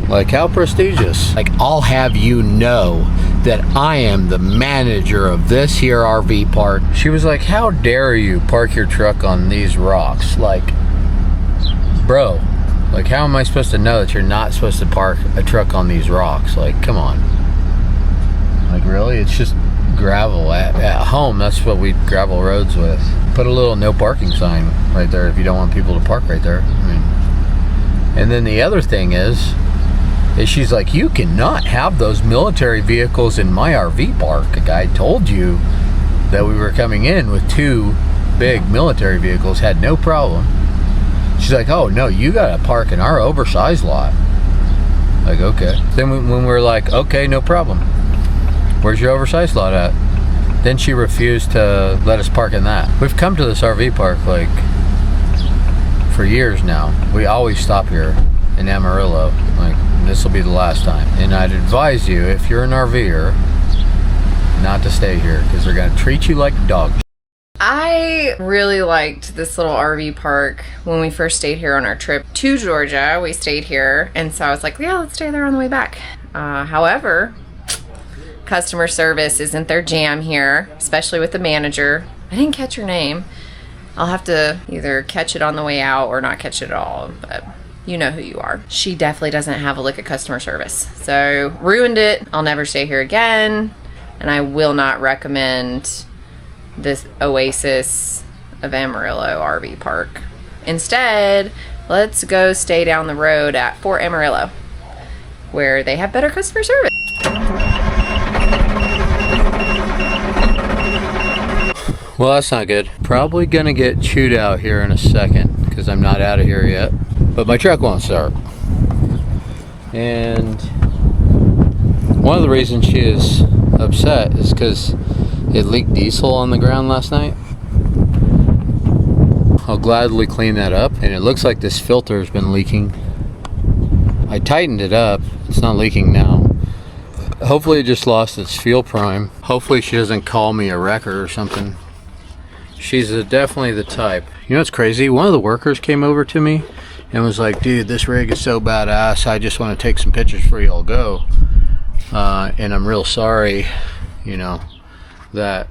Speaker 1: Like, how prestigious. Like, I'll have you know that I am the manager of this here RV park. She was like, how dare you park your truck on these rocks? Like, bro, like, how am I supposed to know that you're not supposed to park a truck on these rocks? Like, come on. Like, really? It's just gravel. At home, that's what we gravel roads with. Put a little no parking sign right there if you don't want people to park right there. I mean, and then the other thing is she's like, you cannot have those military vehicles in my RV park. A guy told you that we were coming in with 2 big military vehicles, had no problem. She's like, oh no, you gotta park in our oversized lot. Like, okay. Then when we're like, okay, no problem, where's your oversized lot at? Then she refused to let us park in that. We've come to this RV park like for years now. We always stop here in Amarillo. Like, this will be the last time. And I'd advise you, if you're an RVer, not to stay here, because they're gonna treat you like dog.
Speaker 5: I really liked this little RV park when we first stayed here on our trip to Georgia. We stayed here, and so I was like, yeah, let's stay there on the way back. However, customer service isn't their jam here, especially with the manager. I didn't catch her name. I'll have to either catch it on the way out or not catch it at all, but you know who you are. She definitely doesn't have a lick of customer service. So, ruined it. I'll never stay here again, and I will not recommend this Oasis of Amarillo RV park. Instead, let's go stay down the road at Fort Amarillo, where they have better customer service.
Speaker 1: Well, that's not good. Probably gonna get chewed out here in a second because I'm not out of here yet. But my truck won't start. And one of the reasons she is upset is because it leaked diesel on the ground last night. I'll gladly clean that up. And it looks like this filter has been leaking. I tightened it up. It's not leaking now. Hopefully it just lost its fuel prime. Hopefully she doesn't call me a wrecker or something. She's definitely the type. You know what's crazy? One of the workers came over to me and was like, dude, this rig is so badass. I just want to take some pictures before y'all go. And I'm real sorry, you know, that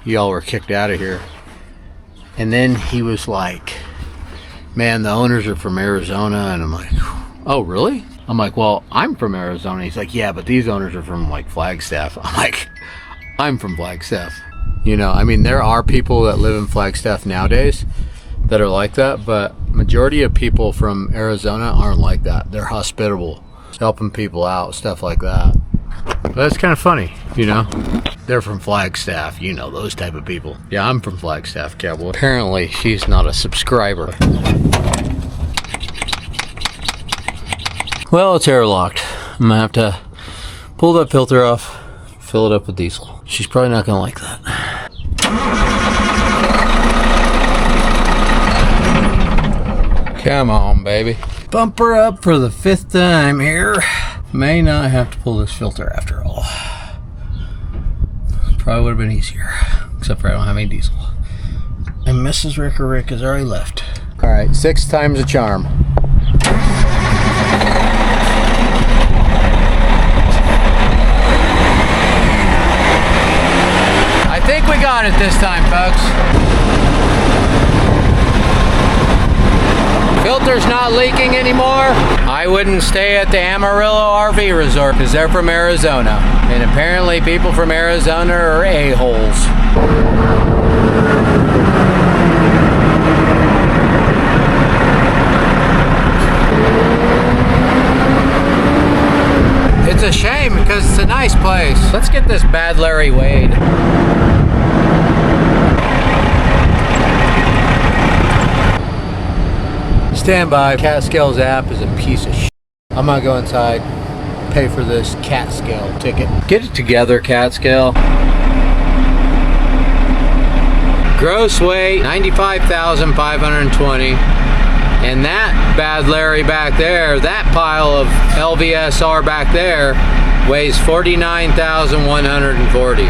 Speaker 1: y'all were kicked out of here. And then he was like, man, the owners are from Arizona. And I'm like, oh, really? I'm like, well, I'm from Arizona. He's like, yeah, but these owners are from like Flagstaff. I'm like, I'm from Flagstaff. You know, I mean, there are people that live in Flagstaff nowadays that are like that, but majority of people from Arizona aren't like that. They're hospitable, helping people out, stuff like that. But that's kind of funny, you know. They're from Flagstaff, you know, those type of people. Yeah, I'm from Flagstaff, cowboy. Apparently, she's not a subscriber. Well, it's airlocked. I'm gonna have to pull that filter off, fill it up with diesel. She's probably not gonna like that. Come on, baby. Bump her up for the 5th time here. May not have to pull this filter after all. Probably would have been easier, except for I don't have any diesel. And Mrs. Rick has already left. All right, 6 times a charm. I think we got it this time, folks. Filter's not leaking anymore. I wouldn't stay at the Amarillo RV Resort because they're from Arizona. And apparently people from Arizona are a-holes. It's a shame because it's a nice place. Let's get this bad Larry Wade. Stand by. Catskill's app is a piece of shit. I'm gonna go inside, pay for this Catskill ticket. Get it together, Catskill. Gross weight 95,520. And that bad Larry back there, that pile of LVSR back there weighs 49,140.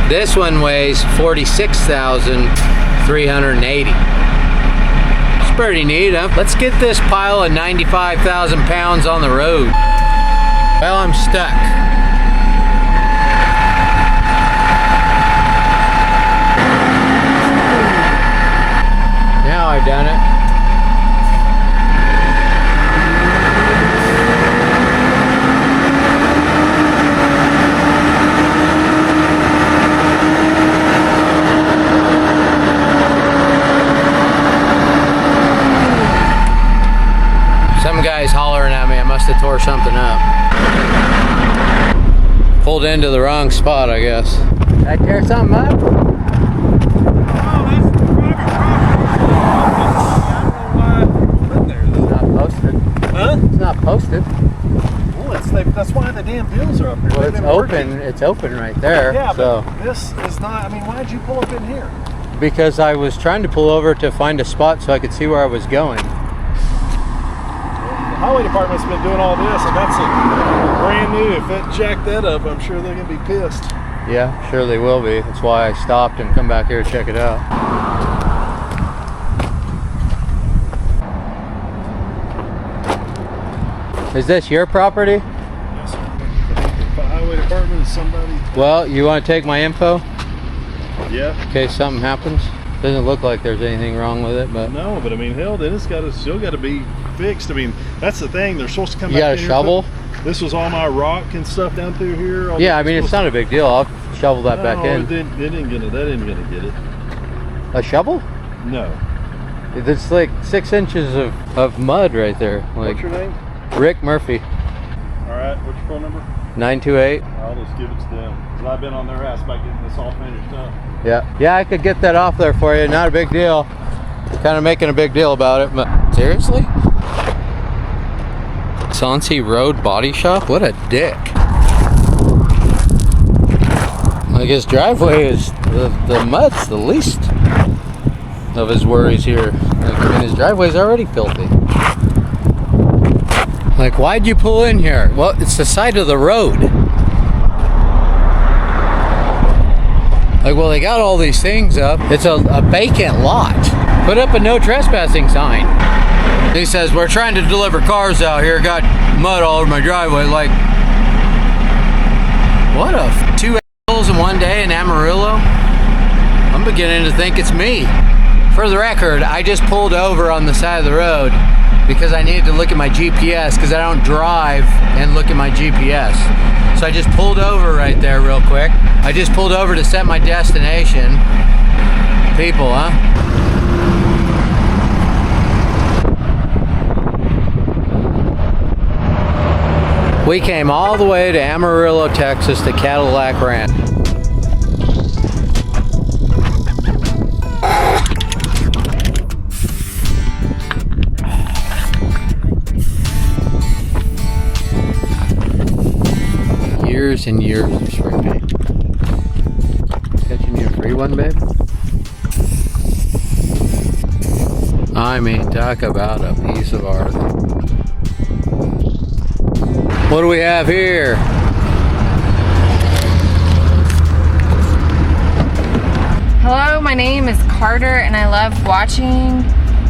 Speaker 1: This one weighs 46,380. It's pretty neat, huh? Let's get this pile of 95,000 pounds on the road. Well, I'm stuck. Now I've done it. Must have tore something up. Pulled into the wrong spot, I guess. Did I tear something up? It's not posted.
Speaker 3: Well, that's why the damn bills are up here.
Speaker 1: Well, it's open. It's open right there.
Speaker 3: Yeah,
Speaker 1: so.
Speaker 3: but this is not. I mean, why did you pull up in here?
Speaker 1: Because I was trying to pull over to find a spot so I could see where I was going.
Speaker 3: The highway department's been doing all this, and that's brand new. If it jacked that up, I'm sure they're gonna be pissed.
Speaker 1: Yeah, sure they will be. That's why I stopped and come back here to check it out. Is this your property?
Speaker 3: Yes, sir. The highway department is somebody.
Speaker 1: Well, you want to take my info
Speaker 3: Yeah.
Speaker 1: in case something happens? Doesn't look like there's anything wrong with it, but
Speaker 3: No, but I mean, hell, then it's still got to be fixed. I mean, that's the thing. They're supposed to come
Speaker 1: you
Speaker 3: back
Speaker 1: got a
Speaker 3: in here,
Speaker 1: shovel?
Speaker 3: This was all my rock and stuff down through here. All
Speaker 1: Yeah,
Speaker 3: this
Speaker 1: I mean,
Speaker 3: was
Speaker 1: it's not a big deal. I'll shovel that back
Speaker 3: No,
Speaker 1: in.
Speaker 3: That isn't gonna get it.
Speaker 1: A shovel?
Speaker 3: No.
Speaker 1: It's like 6 inches of mud right there. Like
Speaker 3: What's your name?
Speaker 1: Rick Murphy,
Speaker 3: All right. What's your phone number?
Speaker 1: 928.
Speaker 3: I'll just give it to them. 'Cause I've been on their ass about getting this all finished up.
Speaker 1: Yeah, I could get that off there for you. Not a big deal. Kind of making a big deal about it, but seriously? Sauncey Road Body Shop? What a dick. Like, his driveway is, the mud's the least of his worries here. Like, I mean, his driveway's already filthy. Like, why'd you pull in here? Well, it's the side of the road. Like, well, they got all these things up. It's a vacant lot. Put up a no trespassing sign. He says, we're trying to deliver cars out here. Got mud all over my driveway. Like, what a 2 assholes in one day in Amarillo? I'm beginning to think it's me. For the record, I just pulled over on the side of the road because I needed to look at my GPS because I don't drive and look at my GPS. So I just pulled over right there real quick. I just pulled over to set my destination. People, huh? We came all the way to Amarillo, Texas to Cadillac Ranch. Years and years of spray paint. Catching you a free one, babe? I mean, talk about a piece of art. What do we have here?
Speaker 5: Hello, my name is Carter and I love watching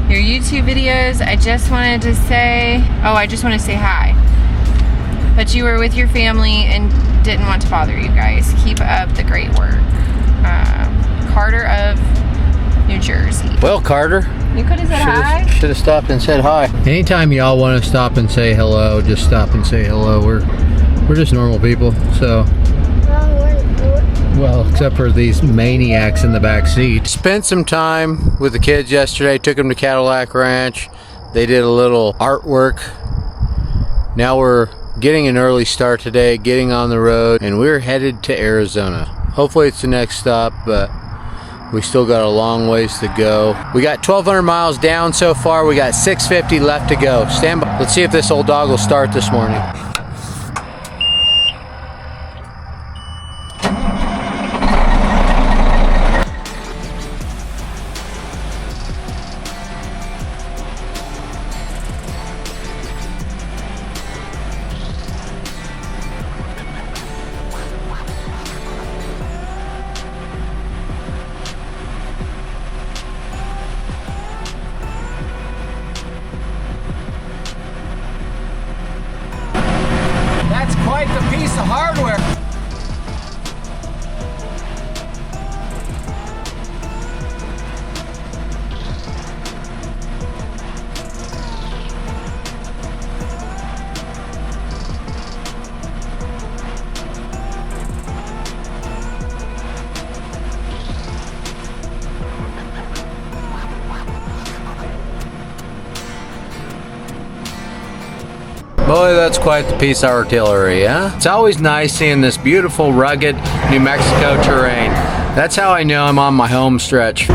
Speaker 5: your YouTube videos. I just wanted to say hi. But you were with your family and didn't want to bother you guys. Keep up the great work. Carter of New Jersey.
Speaker 1: Well, Carter,
Speaker 5: You could have said hi.
Speaker 1: should have stopped and said hi. Anytime y'all want to stop and say hello, just stop and say hello. We're just normal people, so. Well, except for these maniacs in the back seat. Spent some time with the kids yesterday. Took them to Cadillac Ranch. They did a little artwork. Now we're getting an early start today, getting on the road, and we're headed to Arizona. Hopefully it's the next stop, but we still got a long ways to go. We got 1,200 miles down so far. We got 650 left to go. Stand by. Let's see if this old dog will start this morning. That's quite the piece of hardware. Boy, that's quite the piece of artillery, huh? It's always nice seeing this beautiful, rugged New Mexico terrain. That's how I know I'm on my home stretch.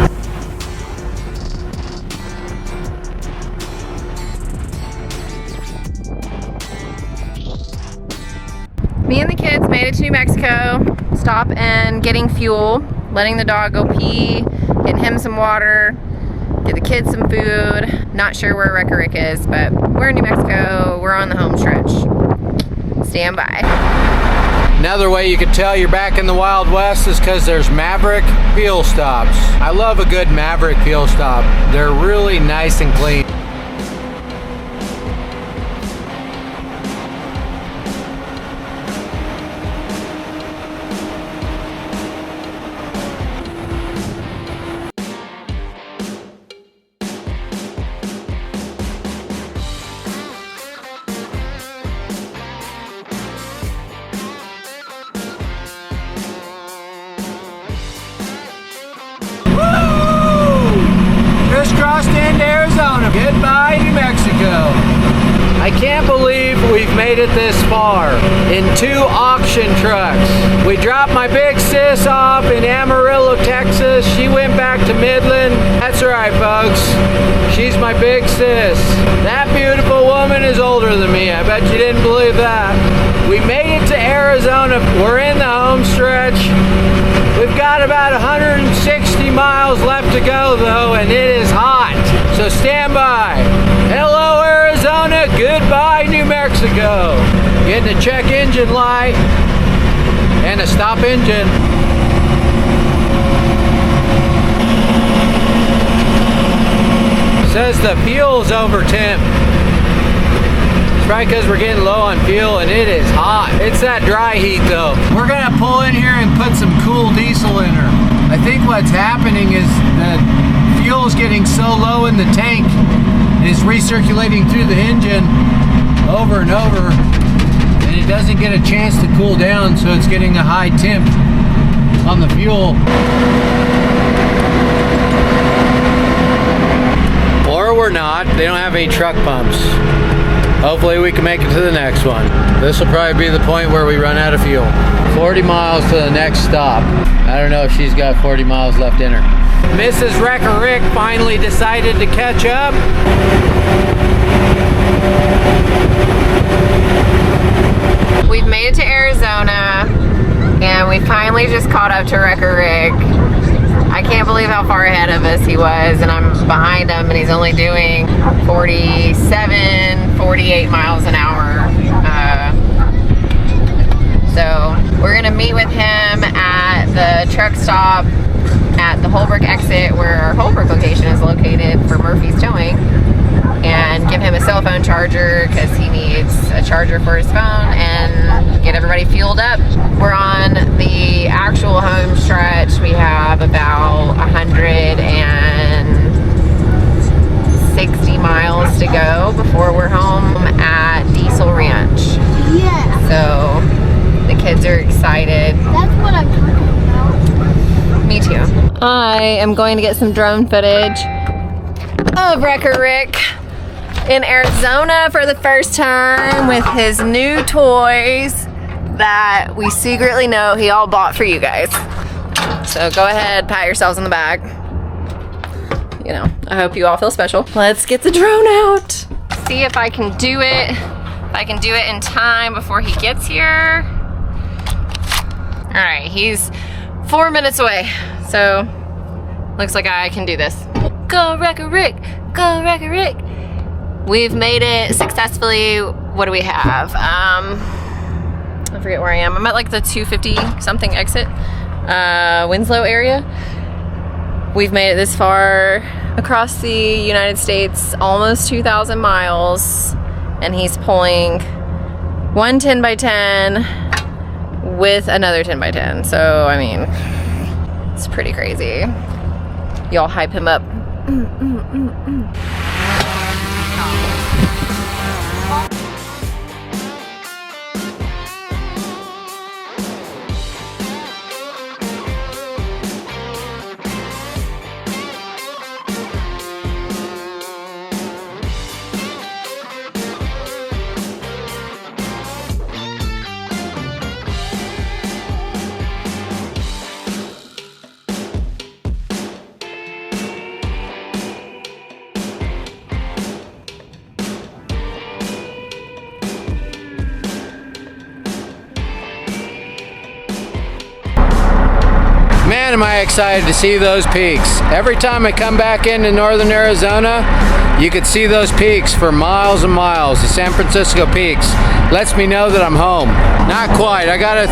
Speaker 5: Me and the kids made it to New Mexico. Stop and getting fuel, letting the dog go pee, getting him some water, get the kids some food. Not sure where Wreck-A Rick is, but we're in New Mexico. We're on the home stretch. Stand by.
Speaker 1: Another way you could tell you're back in the Wild West is because there's Maverick fuel stops. I love a good Maverick fuel stop. They're really nice and clean. Just crossed into Arizona. Goodbye, New Mexico. I can't believe we've made it this far in 2 auction trucks. We dropped my big sis off in Amarillo, Texas. She went back to Midland. That's right, folks. She's my big sis. That beautiful woman is older than me. I bet you didn't believe that. We made it to Arizona. We're in the home stretch. We've got about 160 miles left to go though, and it is hot. So stand by. Hello Arizona, goodbye New Mexico. Getting a check engine light and a stop engine. Says the fuel's over temp. Right, because we're getting low on fuel and it is hot. It's that dry heat though. We're gonna pull in here and put some cool diesel in her. I think what's happening is the fuel's getting so low in the tank, it's recirculating through the engine over and over, and it doesn't get a chance to cool down, so it's getting a high temp on the fuel. Or we're not. They don't have any truck pumps. Hopefully we can make it to the next one. This will probably be the point where we run out of fuel. 40 miles to the next stop. I don't know if she's got 40 miles left in her. Mrs. Wreck-A Rick finally decided to catch up.
Speaker 5: We've made it to Arizona, and we finally just caught up to Wreck-A Rick. I can't believe how far ahead of us he was, and I'm behind him, and he's only doing 47, 48 miles an hour. So we're gonna meet with him at the truck stop at the Holbrook exit, where our Holbrook location is located for Murphy's Towing, and give him a cell phone charger because he needs a charger for his phone, and get everybody fueled up. We're on the actual home stretch. We have about 160 miles to go before we're home at Diesel Ranch.
Speaker 4: Yeah.
Speaker 5: So the kids are excited.
Speaker 4: That's what I'm talking about.
Speaker 5: Me too. I am going to get some drone footage of Wreck-A Rick in Arizona for the first time with his new toys that we secretly know he all bought for you guys. So go ahead, pat yourselves on the back. You know, I hope you all feel special. Let's get the drone out. See if I can do it. If I can do it in time before he gets here. All right, he's 4 minutes away. So looks like I can do this. Go Wreck-A Rick, go Wreck-A Rick. We've made it successfully. What do we have? I forget where I am. I'm at like the 250 something exit, Winslow area. We've made it this far across the United States, almost 2,000 miles, and he's pulling one 10x10 with another 10x10. So, I mean, it's pretty crazy. Y'all hype him up.
Speaker 1: am I excited to see those peaks. Every time I come back into northern Arizona, you could see those peaks for miles and miles. The San Francisco peaks lets me know that I'm home. Not quite. I gotta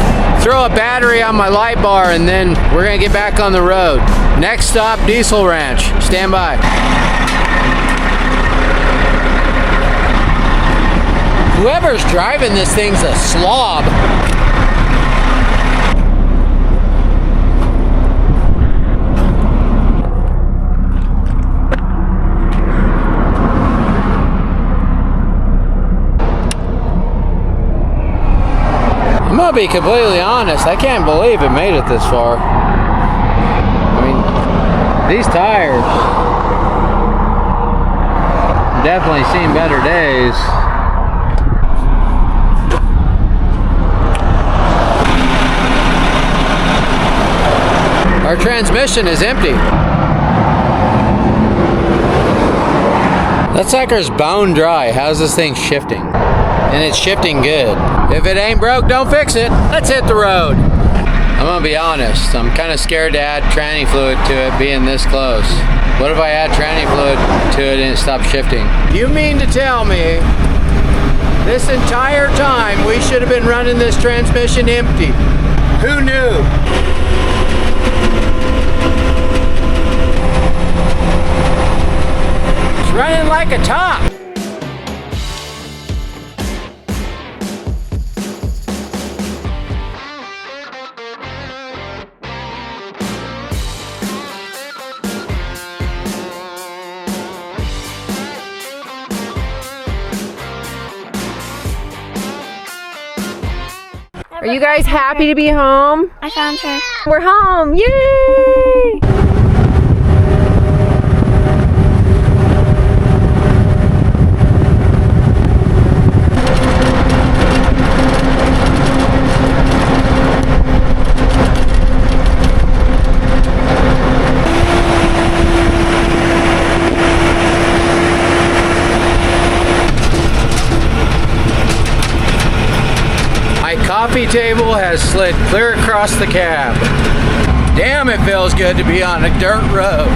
Speaker 1: throw a battery on my light bar and then we're gonna get back on the road. Next stop, Diesel Ranch. Stand by. Whoever's driving this thing's a slob. I'm gonna be completely honest, I can't believe it made it this far. I mean, these tires definitely seen better days. Our transmission is empty. That sucker's bone dry. How's this thing shifting? And it's shifting good. If it ain't broke, don't fix it. Let's hit the road. I'm gonna be honest, I'm kind of scared to add tranny fluid to it being this close. What if I add tranny fluid to it and it stops shifting? You mean to tell me this entire time we should have been running this transmission empty? Who knew? It's running like a top.
Speaker 5: Are you guys happy to be home?
Speaker 4: I found her.
Speaker 5: We're home, yay!
Speaker 1: Coffee table has slid clear across the cab. Damn, it feels good to be on a dirt road.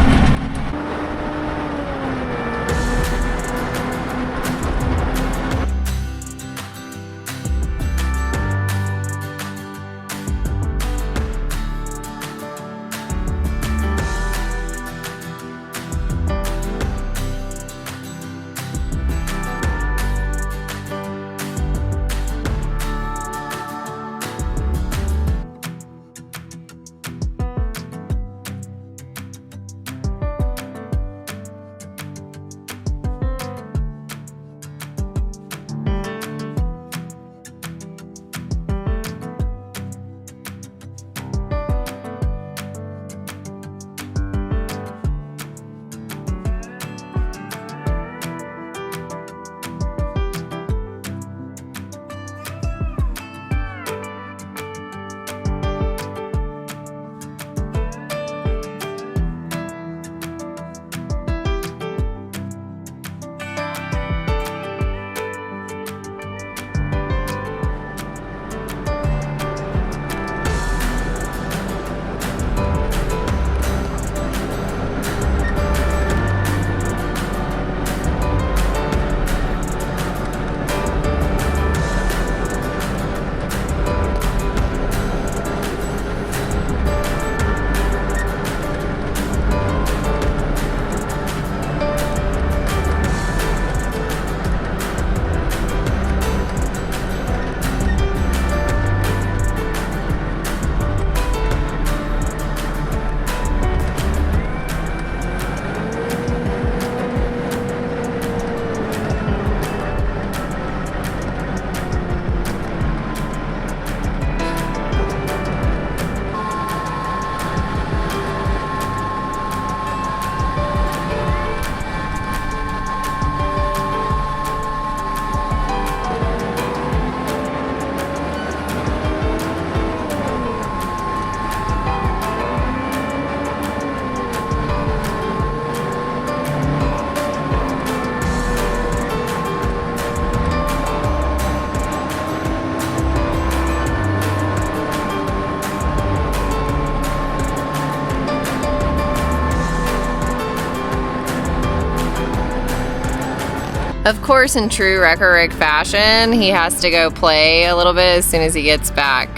Speaker 5: Of course, in true Wrecker Rick fashion, he has to go play a little bit as soon as he gets back.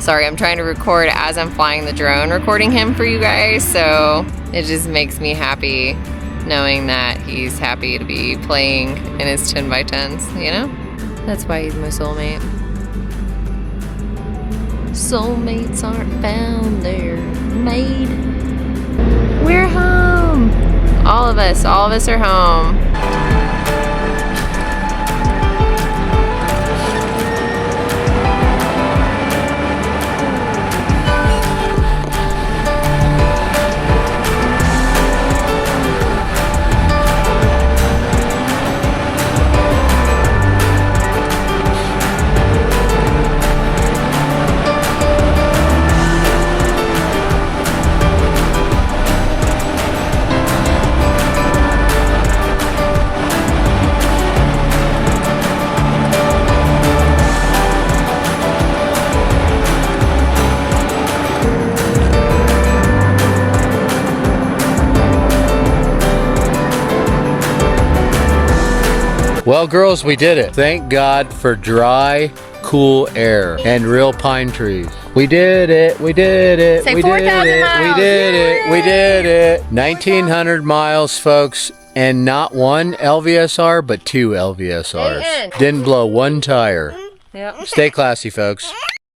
Speaker 5: Sorry, I'm trying to record as I'm flying the drone, recording him for you guys, so it just makes me happy knowing that he's happy to be playing in his 10x10s, you know? That's why he's my soulmate. Soulmates aren't found, they're made. We're home! All of us are home.
Speaker 1: Well, girls, we did it. Thank God for dry, cool air and real pine trees. We did it. We did it.
Speaker 5: Say
Speaker 1: we
Speaker 5: 4,000
Speaker 1: did it.
Speaker 5: miles.
Speaker 1: We did it. We did it. 1,900 miles, folks, and not one LVSR, but two LVSRs.
Speaker 5: Amen.
Speaker 1: Didn't blow one tire.
Speaker 5: Yep.
Speaker 1: Stay classy, folks.